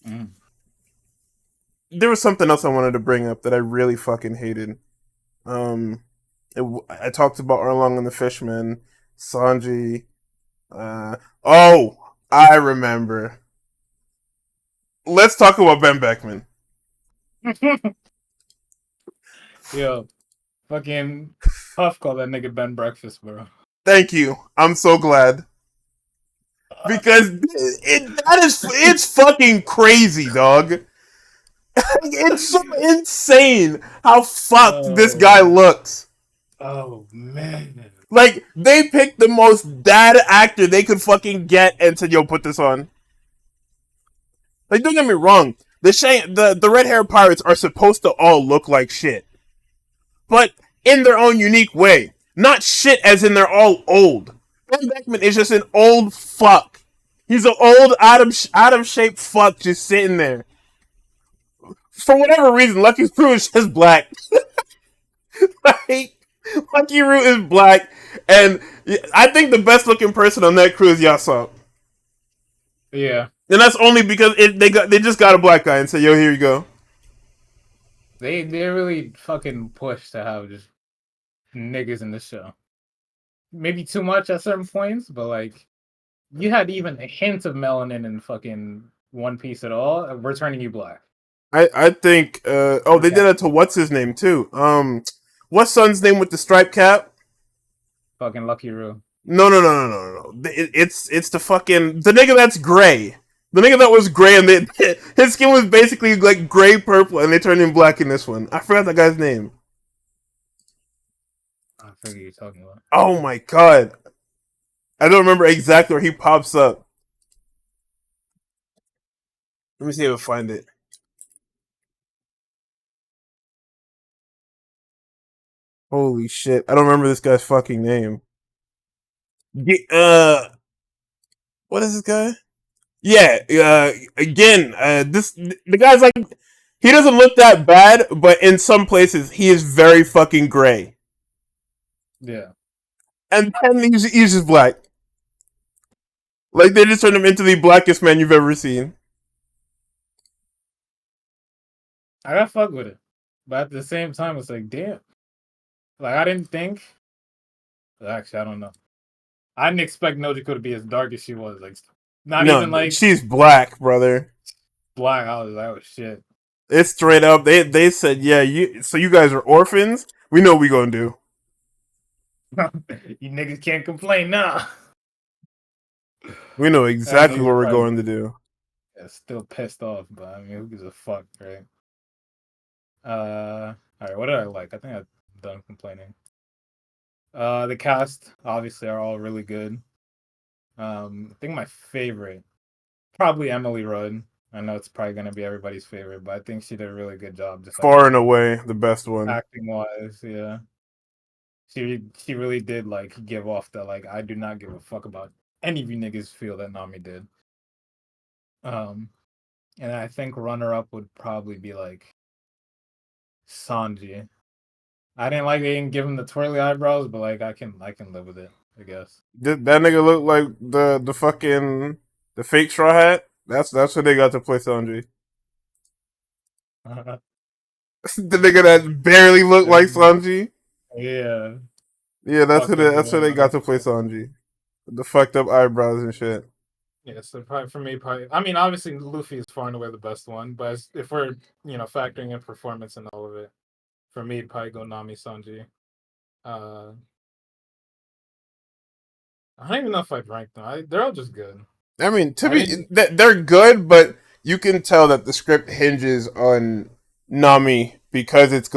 Speaker 2: Mm.
Speaker 1: There was something else I wanted to bring up that I really fucking hated. I talked about Arlong and the Fishman, Sanji. Oh, I remember. Let's talk about Ben Beckman.
Speaker 2: Yo, fucking Puff called that nigga Ben Breakfast, bro.
Speaker 1: Thank you. I'm so glad. Because it's fucking crazy, dog. It's so insane how fucked this guy looks.
Speaker 2: Oh man.
Speaker 1: Like, they picked the most dad actor they could fucking get and said, yo, put this on. Like, don't get me wrong. The red hair pirates are supposed to all look like shit. But in their own unique way. Not shit as in they're all old. Ben Beckman is just an old fuck. He's an old, out of shape fuck just sitting there. for whatever reason, Lucky Crew is just black. Like, Lucky Root is black, and I think the best looking person on that crew is Yasop.
Speaker 2: Yeah,
Speaker 1: And that's only because they just got a black guy and said, "Yo, here you go."
Speaker 2: they really fucking push to have just niggas in the show. Maybe too much at certain points, but like you had even a hint of melanin in fucking One Piece at all, we're turning you black.
Speaker 1: I think they did it to what's his name too. What's son's name with the striped cap?
Speaker 2: Fucking Lucky Roo.
Speaker 1: No. It's the fucking the nigga that's gray. The nigga that was gray and his skin was basically like gray purple and they turned him black in this one. I forgot that guy's name.
Speaker 2: I forget what you're talking about.
Speaker 1: Oh my god. I don't remember exactly where he pops up. Let me see if I find it. Holy shit. I don't remember this guy's fucking name. What is this guy? Yeah, again, the guy's like he doesn't look that bad, but in some places he is very fucking gray.
Speaker 2: Yeah.
Speaker 1: And then he's just black. Like they just turned him into the blackest man you've ever seen.
Speaker 2: I got fucked with it. But at the same time it's like, damn. Like I didn't think actually I don't know. I didn't expect Nojiko to be as dark as she was. Like not
Speaker 1: No,
Speaker 2: even like
Speaker 1: she's black, brother.
Speaker 2: black. I was like, oh shit.
Speaker 1: It's straight up. They said, yeah, you guys are orphans. We know what we gonna do.
Speaker 2: You niggas can't complain now.
Speaker 1: We know exactly what we're going to do.
Speaker 2: Yeah, still pissed off, but I mean, who gives a fuck, right? All right, what did I like? I think I'm done complaining. The cast obviously are all really good. I think my favorite, probably Emily Rudd. I know it's probably gonna be everybody's favorite, but I think she did a really good job. Just
Speaker 1: far and away the best one,
Speaker 2: acting wise. Yeah, she really did like give off that like I do not give a fuck about any of you niggas feel that Nami did. And I think runner up would probably be like Sanji. I didn't like they didn't give him the twirly eyebrows, but like I can live with it, I guess.
Speaker 1: Did that nigga look like the fucking the fake straw hat? That's what they got to play Sanji. The nigga that barely looked like Sanji.
Speaker 2: Yeah.
Speaker 1: Yeah, that's what they got to play Sanji. The fucked up eyebrows and shit.
Speaker 2: Yeah, so probably for me, I mean, obviously Luffy is far and away the best one, but if we're factoring in performance and all of it, for me, probably go Nami Sanji. I don't even know if I'd rank them. They're all just good.
Speaker 1: I mean, they're good, but you can tell that the script hinges on Nami because it's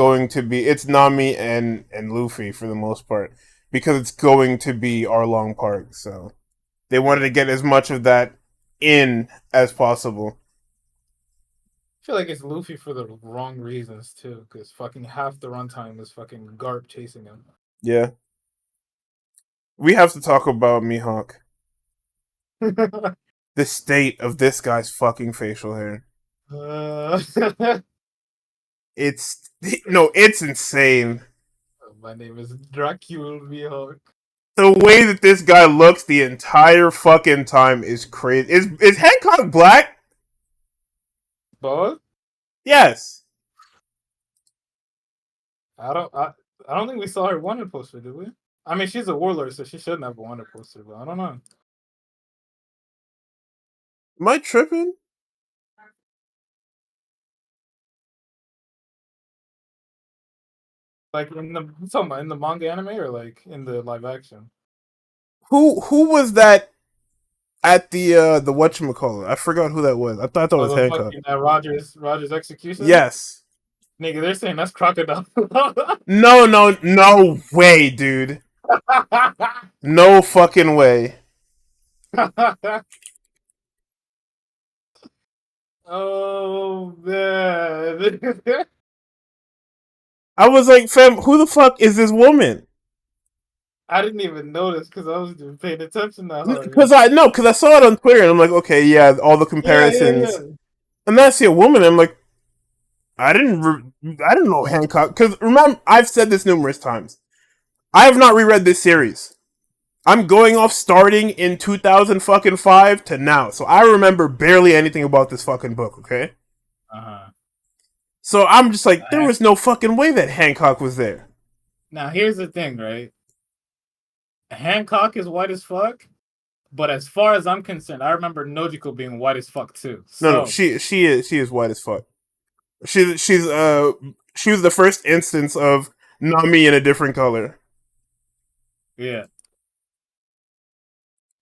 Speaker 1: Nami and Luffy for the most part because it's going to be Arlong Park, so they wanted to get as much of that in as possible.
Speaker 2: I feel like it's Luffy for the wrong reasons too, because fucking half the runtime is fucking Garp chasing him.
Speaker 1: Yeah. We have to talk about Mihawk. The state of this guy's fucking facial hair. It's insane.
Speaker 2: My name is Dracula Mihawk.
Speaker 1: The way that this guy looks the entire fucking time is crazy. Is Hancock black?
Speaker 2: Both?
Speaker 1: Yes.
Speaker 2: I don't think we saw her wanted poster, did we? I mean, she's a warlord, so she shouldn't have a wanted poster, but I don't know.
Speaker 1: Am I tripping?
Speaker 2: Like in the manga anime or like in the live action?
Speaker 1: Who was that at the whatchamacallit? I forgot who that was. I thought that was Hancock.
Speaker 2: Rogers execution?
Speaker 1: Yes.
Speaker 2: Nigga, they're saying that's Crocodile.
Speaker 1: No way, dude. No fucking way.
Speaker 2: Oh man.
Speaker 1: I was like, fam, who the fuck is this woman?
Speaker 2: I didn't even notice because I was just paying attention that hard.
Speaker 1: Because I saw it on Twitter and I'm like, okay, yeah, all the comparisons. Yeah. And then I see a woman and I'm like, I didn't know Hancock because remember I've said this numerous times. I have not reread this series. I'm going off starting in 2005 to now, so I remember barely anything about this fucking book. Okay,
Speaker 2: Uh-huh.
Speaker 1: so I'm just like, there
Speaker 2: Han-
Speaker 1: was no fucking way that Hancock was there.
Speaker 2: Now here's the thing, right? Hancock is white as fuck, but as far as I'm concerned, I remember Nojiko being white as fuck too.
Speaker 1: No,
Speaker 2: So
Speaker 1: she is white as fuck. She was the first instance of Nami in a different color.
Speaker 2: yeah,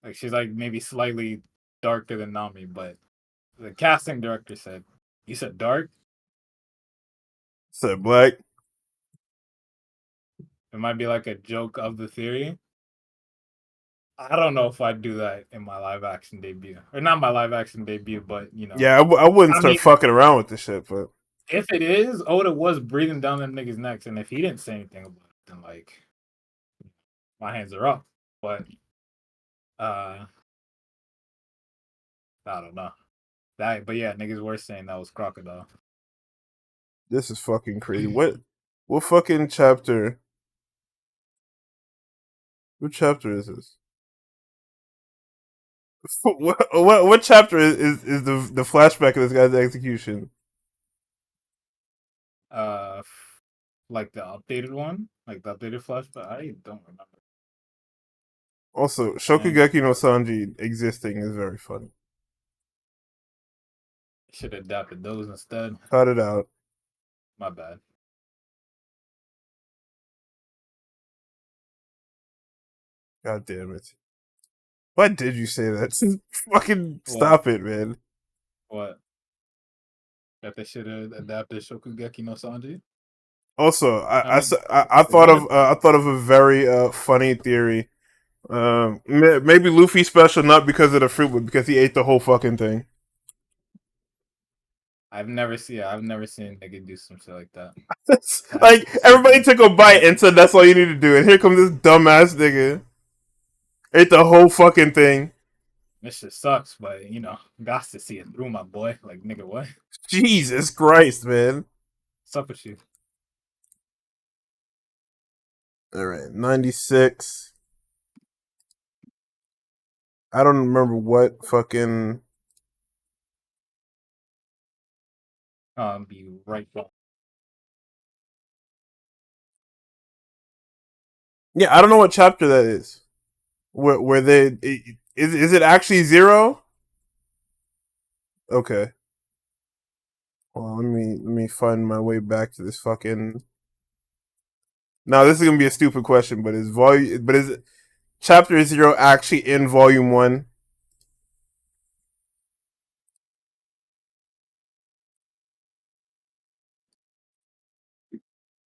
Speaker 2: like she's like maybe slightly darker than Nami, but the casting director said, "You said dark."
Speaker 1: Said black.
Speaker 2: It might be like a joke of the theory. I don't know if I'd do that in my live action debut, or not my live action debut, but you know,
Speaker 1: Yeah, I wouldn't
Speaker 2: I
Speaker 1: start
Speaker 2: mean,
Speaker 1: fucking around with this shit, but
Speaker 2: if it is, Oda was breathing down them niggas' necks, and if he didn't say anything about it, then like my hands are up. But uh, I don't know that. But yeah, niggas were saying that was crocodile.
Speaker 1: this is fucking crazy. What fucking chapter? What chapter is this? What chapter is the flashback of this guy's execution?
Speaker 2: Uh, like the updated one, like the updated flashback. I don't remember.
Speaker 1: Also,
Speaker 2: And
Speaker 1: Shokugeki no Sanji existing is very funny.
Speaker 2: should have adapted those instead.
Speaker 1: Cut it out.
Speaker 2: My bad.
Speaker 1: God damn it. Why did you say that? Fucking
Speaker 2: What?
Speaker 1: stop it, man.
Speaker 2: What? That they should have adapted Shokugeki no Sanji.
Speaker 1: Also,
Speaker 2: I mean, they
Speaker 1: thought
Speaker 2: might
Speaker 1: of
Speaker 2: have.
Speaker 1: I thought of a very funny theory. Maybe Luffy special not because of the fruit, but because he ate the whole fucking thing.
Speaker 2: I've never seen. I've never seen a nigga do some shit like that. That's
Speaker 1: Like everybody
Speaker 2: super.
Speaker 1: took a bite and said that's all you need to do, and here comes this dumbass nigga ate the whole fucking thing.
Speaker 2: This shit sucks, but you know, got to see it through, my boy. Like nigga, what?
Speaker 1: Jesus Christ, man!
Speaker 2: What's up with you?
Speaker 1: All right, 96. I don't remember what fucking.
Speaker 2: Be right back.
Speaker 1: Yeah, I don't know what chapter that is. Where they is it actually zero? Okay. Well, let me find my way back to this fucking. Now this is gonna be a stupid question, but is chapter zero actually in volume one?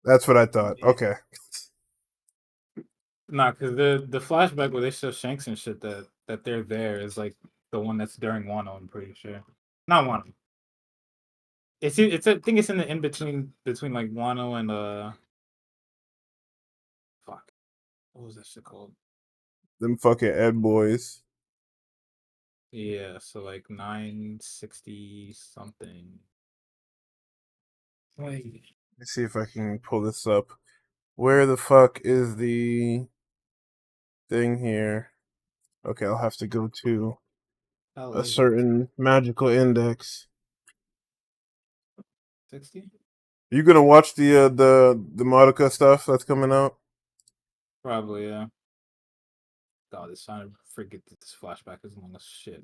Speaker 1: That's what I thought.
Speaker 2: Yeah.
Speaker 1: Okay.
Speaker 2: Nah, because the flashback where they show Shanks and shit that they're there is like the one that's during Wano. I'm pretty sure. Not Wano. It's I think it's in the in between like Wano and fuck. What was that shit called?
Speaker 1: Them fucking Ed boys.
Speaker 2: Yeah, so like 960 something. Wait.
Speaker 1: Let's see if I can pull this up. Where the fuck is the thing here? Okay, I'll have to go to
Speaker 2: How
Speaker 1: a
Speaker 2: is it?
Speaker 1: certain magical index.
Speaker 2: 60?
Speaker 1: You gonna watch the Madoka stuff that's coming out?
Speaker 2: Probably, yeah. God, it's trying to forget that this flashback is long as shit.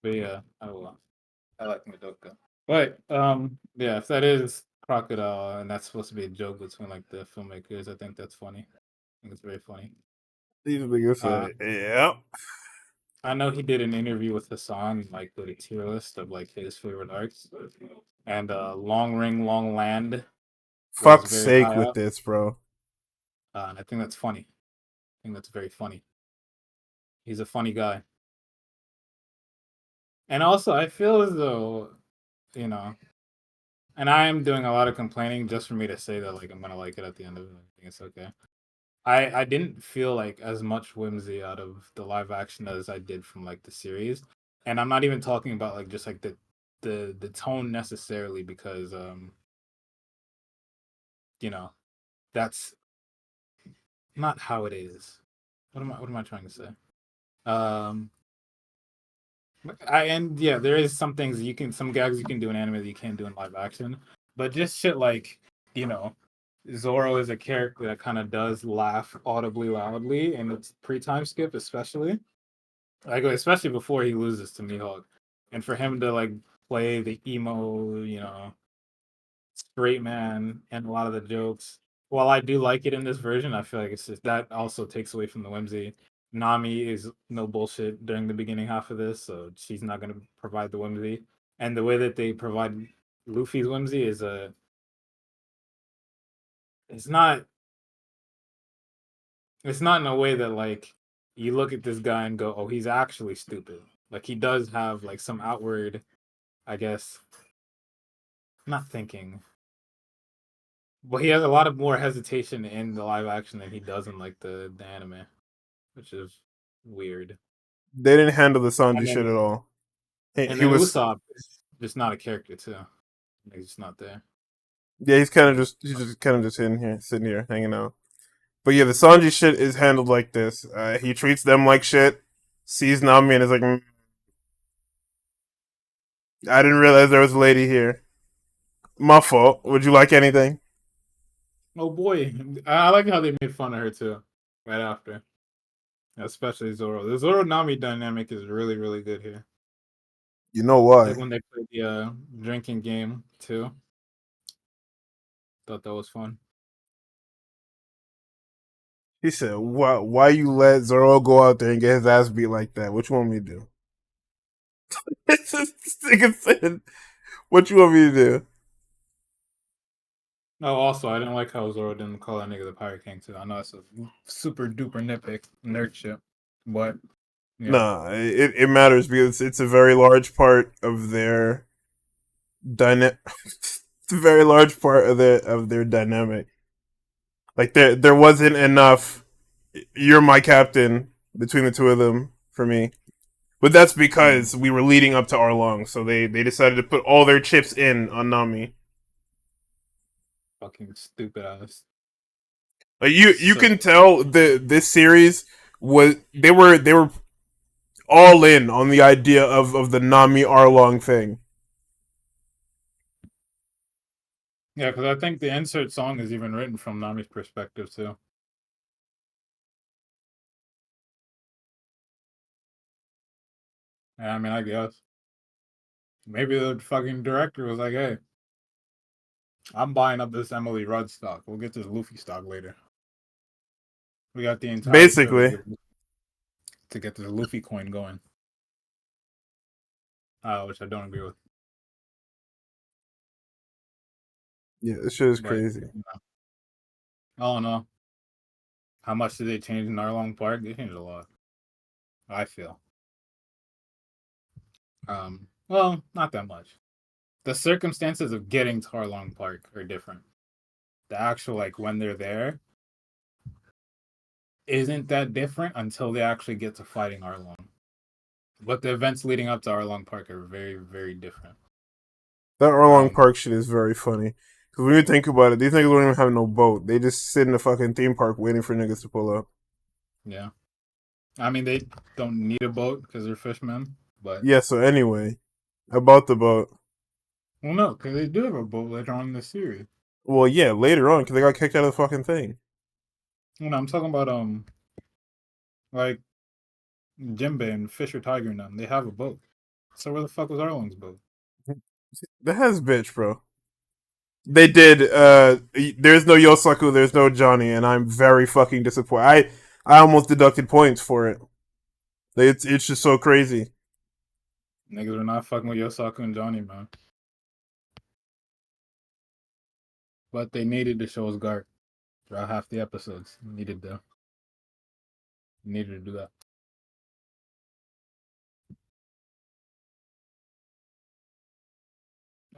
Speaker 2: But yeah, I will. I like Madoka. But yeah, if that is Crocodile and that's supposed to be a joke between like the filmmakers, I think that's funny. I think it's very funny.
Speaker 1: These niggas
Speaker 2: Uh
Speaker 1: say, yeah.
Speaker 2: I know he did an interview with Hassan, like with a tier list of like his favorite arcs. And Long Ring, Long Land was
Speaker 1: Fuck's
Speaker 2: very
Speaker 1: sake
Speaker 2: high
Speaker 1: with
Speaker 2: up.
Speaker 1: this, bro.
Speaker 2: And I think that's funny. I think that's very funny. He's a funny guy. And also I feel as though, you know, and I am doing a lot of complaining just for me to say that like I'm gonna like it at the end of it. I think it's okay. I didn't feel like as much whimsy out of the live action as I did from like the series. And I'm not even talking about like just like the tone necessarily because you know, that's not how it is. What am I trying to say? Um, and yeah, there is some things you can, some gags you can do in anime that you can't do in live action, but just shit like, you know, Zoro is a character that kind of does laugh audibly loudly, and it's pre-time skip especially, like especially before he loses to Mihawk, and for him to like play the emo, straight man, and a lot of the jokes. While I do like it in this version, I feel like it's just that also takes away from the whimsy. Nami is no bullshit during the beginning half of this, so she's not going to provide the whimsy. And the way that they provide Luffy's whimsy is it's not it's not in a way that like you look at this guy and go, oh, he's actually stupid. Like he does have like some outward, I guess, not thinking, but he has a lot of more hesitation in the live action than he does in like the anime, which is weird.
Speaker 1: They didn't handle the Sanji
Speaker 2: And
Speaker 1: shit
Speaker 2: then
Speaker 1: at all.
Speaker 2: and
Speaker 1: He
Speaker 2: then
Speaker 1: was
Speaker 2: Usopp is just not a character too. Like, he's just not there.
Speaker 1: yeah, he's kind of
Speaker 2: Like,
Speaker 1: just sitting here, hanging out. But yeah, the Sanji shit is handled like this. He treats them like shit. Sees Nami and is like, I didn't realize there was a lady here. My fault. Would you like anything?
Speaker 2: oh boy, I like how they made fun of her too. Right after, especially Zoro. The Zoro Nami dynamic is really really good here.
Speaker 1: You know
Speaker 2: Like
Speaker 1: why?
Speaker 2: when they played the drinking game too. Thought that was fun.
Speaker 1: He said, Why you let Zoro go out there and get his ass beat like that? What you want me to do?" This nigga said, "What you want me to do?"
Speaker 2: Oh, also, I didn't like how Zoro didn't call that nigga the Pirate King too. I know it's a super duper nitpick nerd shit, but yeah.
Speaker 1: Nah, it matters because it's a very large part of their dynamic. It's a very large part of their dynamic. Like there wasn't enough. You're my captain between the two of them for me. But that's
Speaker 2: Mm,
Speaker 1: because we were leading up to Arlong, so they decided to put all their chips in on Nami.
Speaker 2: fucking stupid ass.
Speaker 1: Like you
Speaker 2: So
Speaker 1: can tell this series was they were all in on the idea of the Nami Arlong thing.
Speaker 2: yeah, because I think the insert song is even written from Nami's perspective too. Yeah, I mean, I guess maybe the fucking director was like, "Hey, I'm buying up this Emily Rudd stock. We'll get this Luffy stock later. We got the entire show
Speaker 1: Basically,
Speaker 2: to get this Luffy coin going." Which I don't agree with,
Speaker 1: yeah, this shit is
Speaker 2: but
Speaker 1: crazy.
Speaker 2: I don't know how much did they change in Arlong Park. They changed a lot. I feel. Well, not that much. The circumstances of getting to Arlong Park are different. The actual like when they're there isn't that different until they actually get to fighting Arlong. But the events leading up to Arlong Park are very, very different.
Speaker 1: That Arlong
Speaker 2: Um,
Speaker 1: Park shit is very funny. Because when you think about it, these niggas don't even have no boat. They just sit in the fucking theme park waiting for niggas to pull up.
Speaker 2: yeah. I mean, they don't need a boat because they're fishermen, but
Speaker 1: Yeah, so anyway, about the boat.
Speaker 2: well, no, because they do have a boat later on in the series.
Speaker 1: Well, yeah, later on, because they got kicked out of the fucking thing.
Speaker 2: You know, I'm talking about like Jinbei and Fisher Tiger and them. They have a boat. So where the fuck was Arlong's boat?
Speaker 1: That has bitch, bro. They did. There's no Yosaku, there's no Johnny, and I'm very fucking disappointed. I almost deducted points for it. It's just so crazy.
Speaker 2: Niggas are not fucking with Yosaku and Johnny, man. But they needed to show us Garp throughout half the episodes. Needed to do that.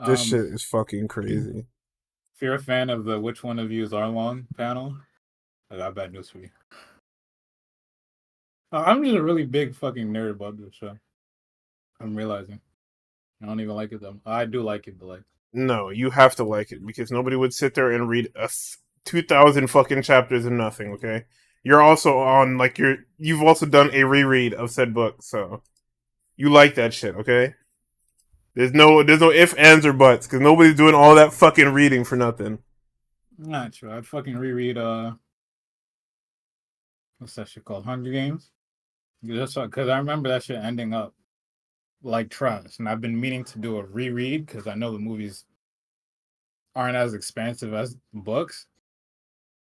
Speaker 1: This shit
Speaker 2: Um,
Speaker 1: is fucking
Speaker 2: if
Speaker 1: crazy.
Speaker 2: you're a fan of the "Which one of you is Arlong" panel, I got bad news for you. I'm just a really big fucking nerd about this show. I'm realizing I don't even like it though. I do like it, but like.
Speaker 1: No, you have to like it because nobody would sit there and read 2,000 fucking chapters and nothing. Okay, you're also on like you've also done a reread of said book, so you like that shit. Okay, there's no ifs, ands, or buts because nobody's doing all that fucking reading for nothing.
Speaker 2: Not true. I'd fucking reread what's that shit called? Hunger Games. Just because I remember that shit ending up like trash, and I've been meaning to do a reread because I know the movies aren't as expansive as books,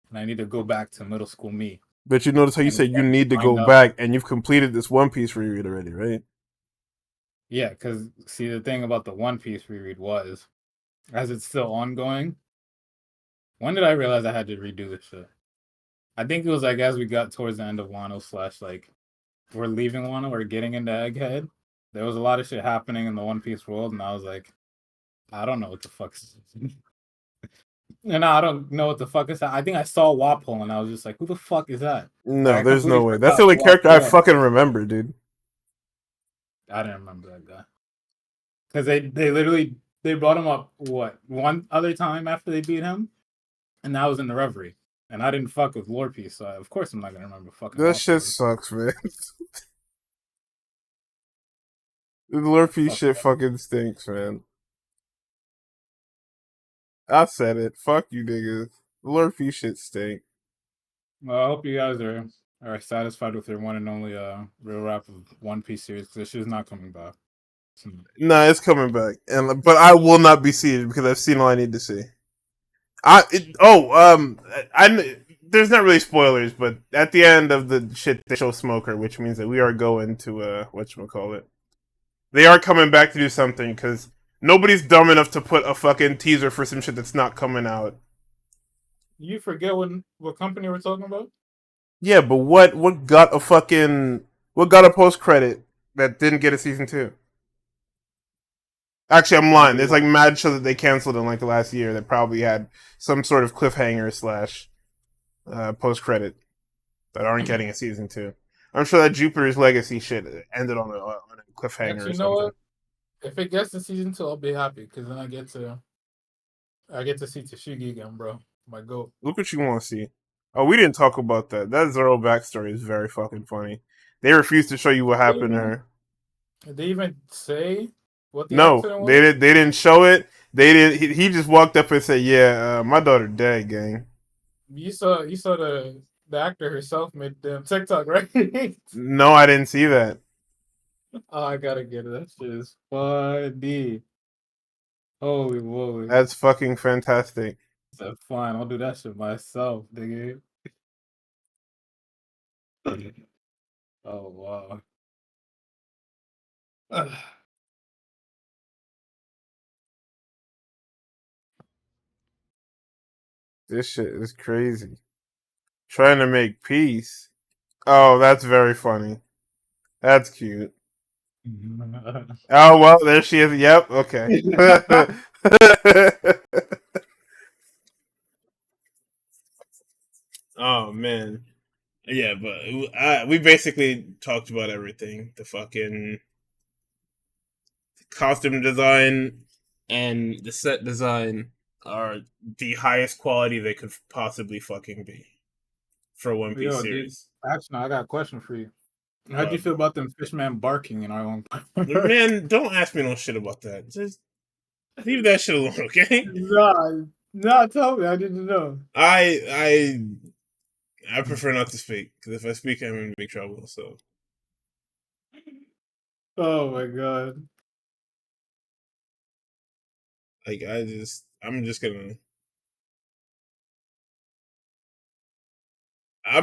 Speaker 2: and I need to go back to middle school me
Speaker 1: But you notice how you
Speaker 2: and
Speaker 1: said you need to go
Speaker 2: find out.
Speaker 1: back and you've completed this One Piece reread already, right?
Speaker 2: Yeah, because see, the thing about the One Piece reread was, as it's still ongoing. When did I realize I had to redo this shit? I think it was like as we got towards the end of Wano slash like we're leaving Wano, we're getting into Egghead. There was a lot of shit happening in the One Piece world, and I was like, I don't know what the fuck. And I don't know what the fuck is that. I think I saw Wapol, and I was just like, who the fuck is that? Like
Speaker 1: No,
Speaker 2: I
Speaker 1: there's
Speaker 2: completely
Speaker 1: no way. That's
Speaker 2: forgot
Speaker 1: the only character I
Speaker 2: Wapol.
Speaker 1: fucking remember, dude.
Speaker 2: I didn't remember that guy because they literally they brought him up what one other time after they beat him, and that was in the Reverie. And I didn't fuck with Lore Piece, so of course I'm not gonna remember fucking
Speaker 1: That shit
Speaker 2: Wapol.
Speaker 1: sucks, man. The Lure Piece
Speaker 2: Fuck.
Speaker 1: shit fucking stinks, man. I said it. Fuck you niggas. The Lure Piece shit stink.
Speaker 2: Well, I hope you guys are satisfied with your one and only real rap of One Piece series because this shit is not coming back. So,
Speaker 1: Nah, it's coming back, but I will not be seated because I've seen all I need to see. I there's not really spoilers, but at the end of the shit they show Smoker, which means that we are going to whatchamacallit. They are coming back to do something because nobody's dumb enough to put a fucking teaser for some shit that's not coming out.
Speaker 2: you forget what company we're talking about?
Speaker 1: Yeah, but what got a post credit that didn't get a season two? Actually, I'm lying. There's like mad show that they canceled in like the last year that probably had some sort of cliffhanger slash post credit that aren't getting a season two. I'm sure that Jupiter's Legacy shit ended on a cliffhanger
Speaker 2: Actually,
Speaker 1: or
Speaker 2: you know
Speaker 1: something.
Speaker 2: what? If it gets to season 2, I'll be happy because then I get to see Tashigi again, bro. My goat.
Speaker 1: Look what you want to see. Oh, we didn't talk about that. That Zoro backstory is very fucking funny. They refused to show you what happened to her.
Speaker 2: Did they even say what the
Speaker 1: No,
Speaker 2: accident
Speaker 1: they
Speaker 2: was?
Speaker 1: did. They didn't show it. They did. He just walked up and said, "Yeah, my daughter dead, gang."
Speaker 2: You saw the actor herself made damn TikTok, right?
Speaker 1: No, I didn't see that.
Speaker 2: Oh, I gotta get it. That shit is funny. Holy moly.
Speaker 1: That's fucking fantastic.
Speaker 2: I said, fine, I'll do that shit myself, nigga. Oh, wow.
Speaker 1: This shit is crazy. Trying to make peace. Oh, that's very funny. That's cute. Oh well, there she is. Yep. Okay. Oh man. Yeah, but we basically talked about everything. The fucking costume design and the set design are the highest quality they could possibly fucking be for a One Piece
Speaker 2: Yo, dude.
Speaker 1: series.
Speaker 2: Actually, I got a question for you. How'd you
Speaker 1: But
Speaker 2: feel about them fishman barking in our own park?
Speaker 1: man, don't ask me no shit about that. Just leave that shit alone, okay?
Speaker 2: Nah, nah, tell me. I didn't know.
Speaker 1: I I prefer not to speak because if I speak, I'm in big trouble. So
Speaker 2: Oh my god.
Speaker 1: like I'm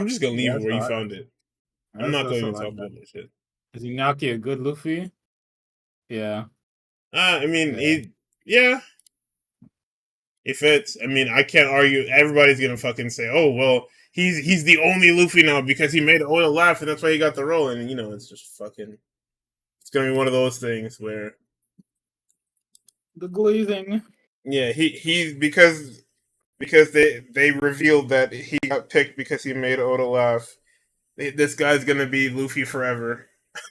Speaker 1: just gonna
Speaker 2: Yeah,
Speaker 1: leave where you found it. I'm not
Speaker 2: that's
Speaker 1: going
Speaker 2: all
Speaker 1: to
Speaker 2: I
Speaker 1: talk
Speaker 2: got.
Speaker 1: about that shit.
Speaker 2: Is Inaki a good Luffy? Yeah.
Speaker 1: I mean,
Speaker 2: Yeah.
Speaker 1: yeah, if it's, I mean, I can't argue. Everybody's gonna fucking say, "Oh, well, he's the only Luffy now because he made Oil laugh, and that's why he got the role." And you know, it's just fucking. It's gonna be one of those things where,
Speaker 2: The glazing.
Speaker 1: yeah, he because they revealed that he got picked because he made Oda laugh. This guy's gonna be Luffy forever.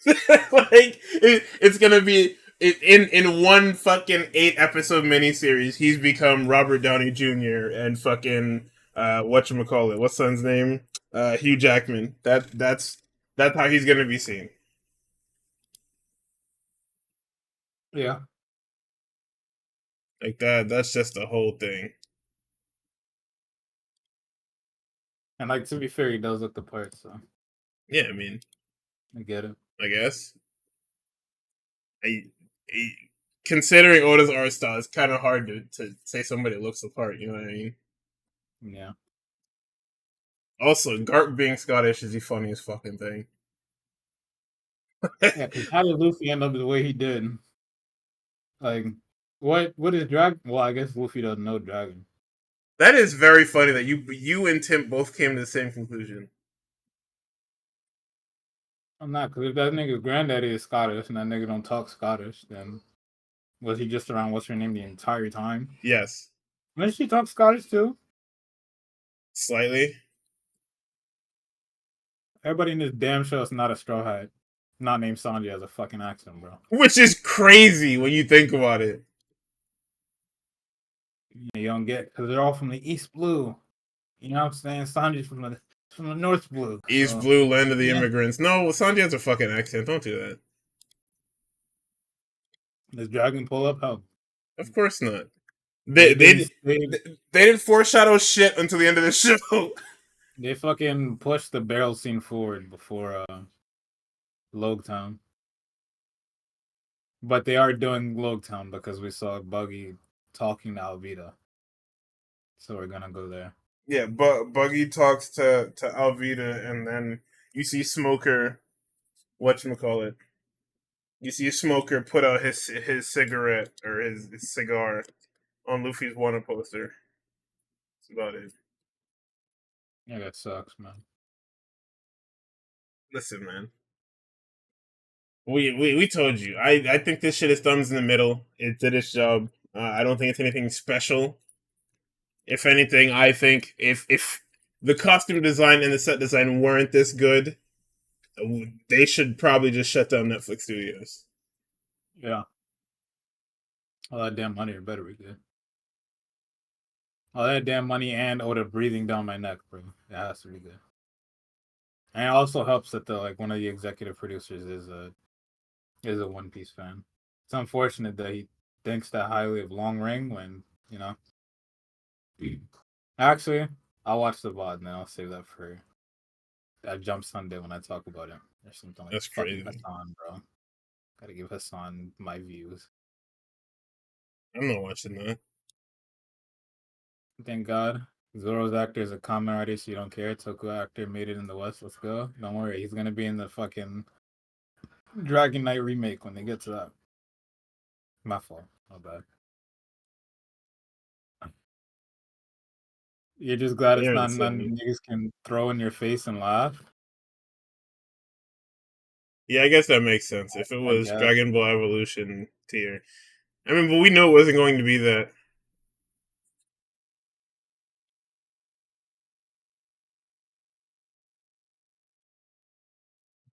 Speaker 1: Like it's gonna be In one fucking 8 episode miniseries, he's become Robert Downey Jr. and fucking whatchamacallit, what's son's name? Hugh Jackman. That's how he's gonna be seen.
Speaker 2: Yeah,
Speaker 1: Like that's just the whole thing.
Speaker 2: and like to be fair, he does look the part, so
Speaker 1: Yeah, I mean,
Speaker 2: I get it.
Speaker 1: I guess. I, I considering Oda's art style, it's kind of hard to say somebody looks the part. You know what I mean?
Speaker 2: Yeah,
Speaker 1: Also, Garp being Scottish is the funniest fucking thing.
Speaker 2: yeah. Because how did Luffy end up the way he did? Like, what is dragon? Well, I guess Luffy doesn't know dragon.
Speaker 1: That is very funny that you and Tim both came to the same conclusion.
Speaker 2: I'm not, because if that nigga's granddaddy is Scottish and that nigga don't talk Scottish, then was he just around what's her name the entire time?
Speaker 1: Yes,
Speaker 2: Does she talk Scottish too?
Speaker 1: slightly.
Speaker 2: Everybody in this damn show is not a straw hat. Not named Sanji has a fucking accent, bro.
Speaker 1: Which is crazy when you think about it.
Speaker 2: You don't get, because they're all from the East Blue. You know what I'm saying? Sanji's from the North Blue.
Speaker 1: East
Speaker 2: So
Speaker 1: Blue, land of the
Speaker 2: yeah,
Speaker 1: immigrants. No, Sanji has a fucking accent. Don't do that.
Speaker 2: does dragon pull up? Hell,
Speaker 1: Of course not.
Speaker 2: they've
Speaker 1: They
Speaker 2: been they
Speaker 1: they didn't foreshadow shit until the end of the show.
Speaker 2: they fucking pushed the barrel scene forward before Logtown. But they are doing Logtown because we saw Buggy talking to Alvida. So we're gonna go there.
Speaker 1: Yeah, but Buggy talks to Alvida, and then you see Smoker. Whatchamacallit? You see Smoker put out his cigarette or his cigar on Luffy's Wanted poster. That's about it.
Speaker 2: Yeah, that sucks, man.
Speaker 1: Listen, man. We told you. I think this shit is thumbs in the middle. It did its job. I don't think it's anything special. If anything, I think if the costume design and the set design weren't this good, they should probably just shut down Netflix studios.
Speaker 2: Yeah. All that damn money better be good. All that damn money and Oda breathing down my neck, bro. It has to be good. And it also helps that the like one of the executive producers is a One Piece fan. It's unfortunate that he thinks that highly of Long Ring when, you know. Actually, I'll watch the VOD and then I'll save that for that Jump Sunday when I talk about it. Or something like
Speaker 1: That's
Speaker 2: fucking
Speaker 1: crazy.
Speaker 2: Hassan, bro. Gotta give Hassan my views.
Speaker 1: I'm not watching that.
Speaker 2: Thank God. Zoro's actor is a common artist. You don't care. Toku actor made it in the West. Let's go. Don't worry. He's gonna be in the fucking Dragon Knight remake when they get to that. My fault. My bad. You're just glad it's
Speaker 1: You're
Speaker 2: not none
Speaker 1: insane.
Speaker 2: niggas can throw in your face and laugh.
Speaker 1: Yeah, I guess that makes sense. If it
Speaker 2: I
Speaker 1: was
Speaker 2: guess.
Speaker 1: Dragon Ball Evolution tier, I mean, but we know it wasn't going to be that.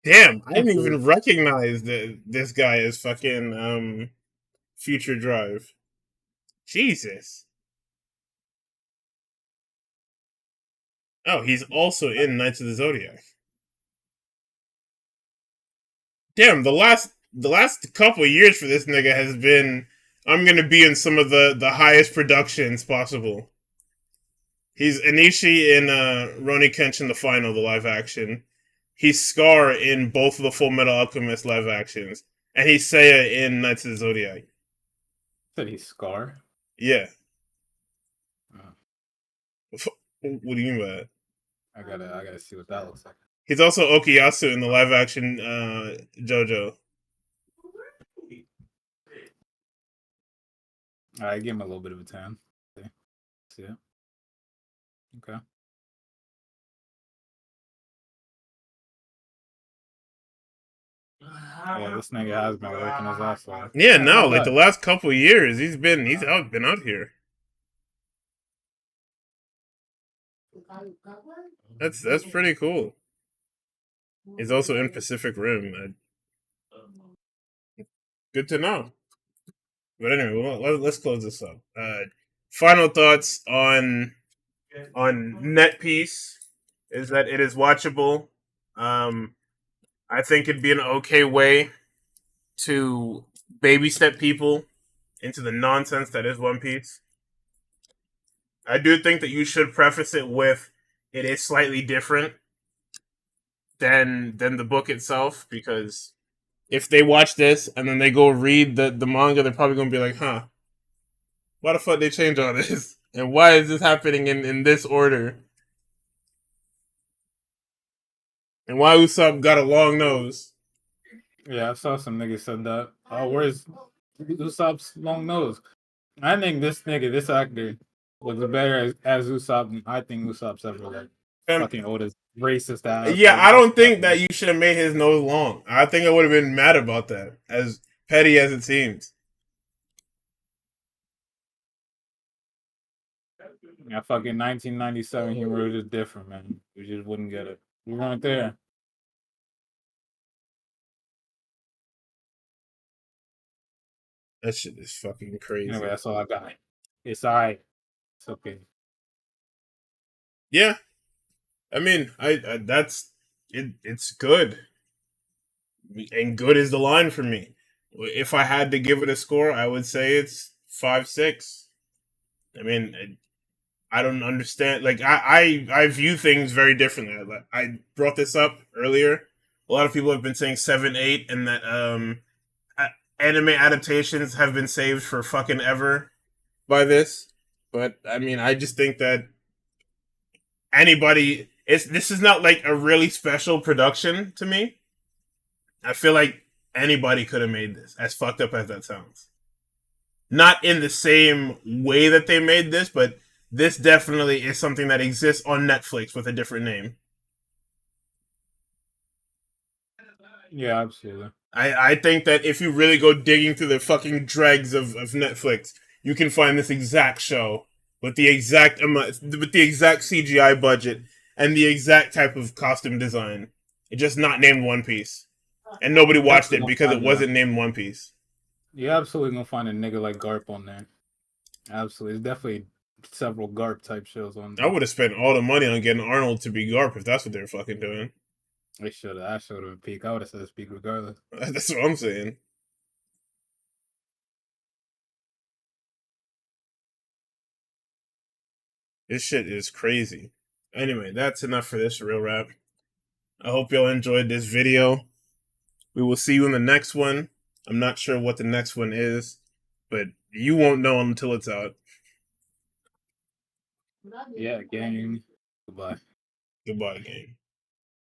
Speaker 1: Damn, I didn't even recognize that this guy is fucking Future Drive. Jesus. Oh, he's also in Knights of the Zodiac. Damn, the last couple of years for this nigga has been I'm gonna be in some of the highest productions possible. He's Anishi in Roni Kenshin the Final, the live action. He's Scar in both of the Full Metal Alchemist live actions, and he's Seiya in Knights of the Zodiac.
Speaker 2: Said he's Scar.
Speaker 1: Yeah.
Speaker 2: Oh,
Speaker 1: What do you mean by that?
Speaker 2: I gotta see what that looks like.
Speaker 1: He's also Okuyasu in the live action JoJo.
Speaker 2: Alright, give him a little bit of a tan. See it? Okay. Yeah, this nigga has been working his ass off.
Speaker 1: Yeah,
Speaker 2: Yeah,
Speaker 1: no,
Speaker 2: not
Speaker 1: like the
Speaker 2: bad.
Speaker 1: last couple of years, been out here. That's pretty cool. He's also in Pacific Rim. Good to know. But anyway, let's close this up. Final thoughts on Net Piece is that it is watchable. Um, I think it'd be an okay way to baby step people into the nonsense that is One Piece. I do think that you should preface it with it is slightly different than the book itself, because if they watch this and then they go read the manga, they're probably gonna be like, huh, why the fuck they change all this? And why is this happening in this order? And why Usopp got a long nose?
Speaker 2: Yeah, I saw some niggas said that. Oh, where's Usopp's long nose? I think this actor, was better as Usopp than I think Usopp's ever like
Speaker 1: Um,
Speaker 2: fucking oldest racist ass.
Speaker 1: yeah,
Speaker 2: Like,
Speaker 1: I
Speaker 2: not
Speaker 1: don't
Speaker 2: that
Speaker 1: think that you should have made his nose long. I think I would have been mad about that, as petty as it seems.
Speaker 2: yeah, fucking 1997 humor was just different, man. We just wouldn't get it. We weren't there.
Speaker 1: That shit is fucking
Speaker 2: Anyway,
Speaker 1: crazy.
Speaker 2: that's all I got. It's alright. It's okay.
Speaker 1: Yeah, I mean, I that's it. It's good, and good is the line for me. If I had to give it a score, I would say it's 5.6. I mean, I don't understand. Like I view things very differently. I brought this up earlier. A lot of people have been saying 7.8, and that anime adaptations have been saved for fucking ever by this. But I mean, I just think that this is not like a really special production to me. I feel like anybody could have made this, as fucked up as that sounds. Not in the same way that they made this, but this definitely is something that exists on Netflix with a different name.
Speaker 2: Yeah, absolutely.
Speaker 1: I think that if you really go digging through the fucking dregs of Netflix, you can find this exact show with the exact CGI budget and the exact type of costume design. It's just not named One Piece, and nobody
Speaker 2: You
Speaker 1: watched
Speaker 2: definitely
Speaker 1: it
Speaker 2: gonna
Speaker 1: because it
Speaker 2: find
Speaker 1: wasn't named One Piece.
Speaker 2: you absolutely gonna find a nigga like Garp on there. Absolutely. There's definitely several Garp type shows on
Speaker 1: I
Speaker 2: there.
Speaker 1: would have spent all the money on getting Arnold to be Garp if that's what they're fucking doing.
Speaker 2: They should have. I should have been peak. I would have said speak regardless.
Speaker 1: That's what I'm saying. This shit is crazy. Anyway, that's enough for this real rap. I hope y'all enjoyed this video. We will see you in the next one. I'm not sure what the next one is, but you won't know until it's out.
Speaker 2: Yeah, gang. Goodbye.
Speaker 1: Goodbye, game.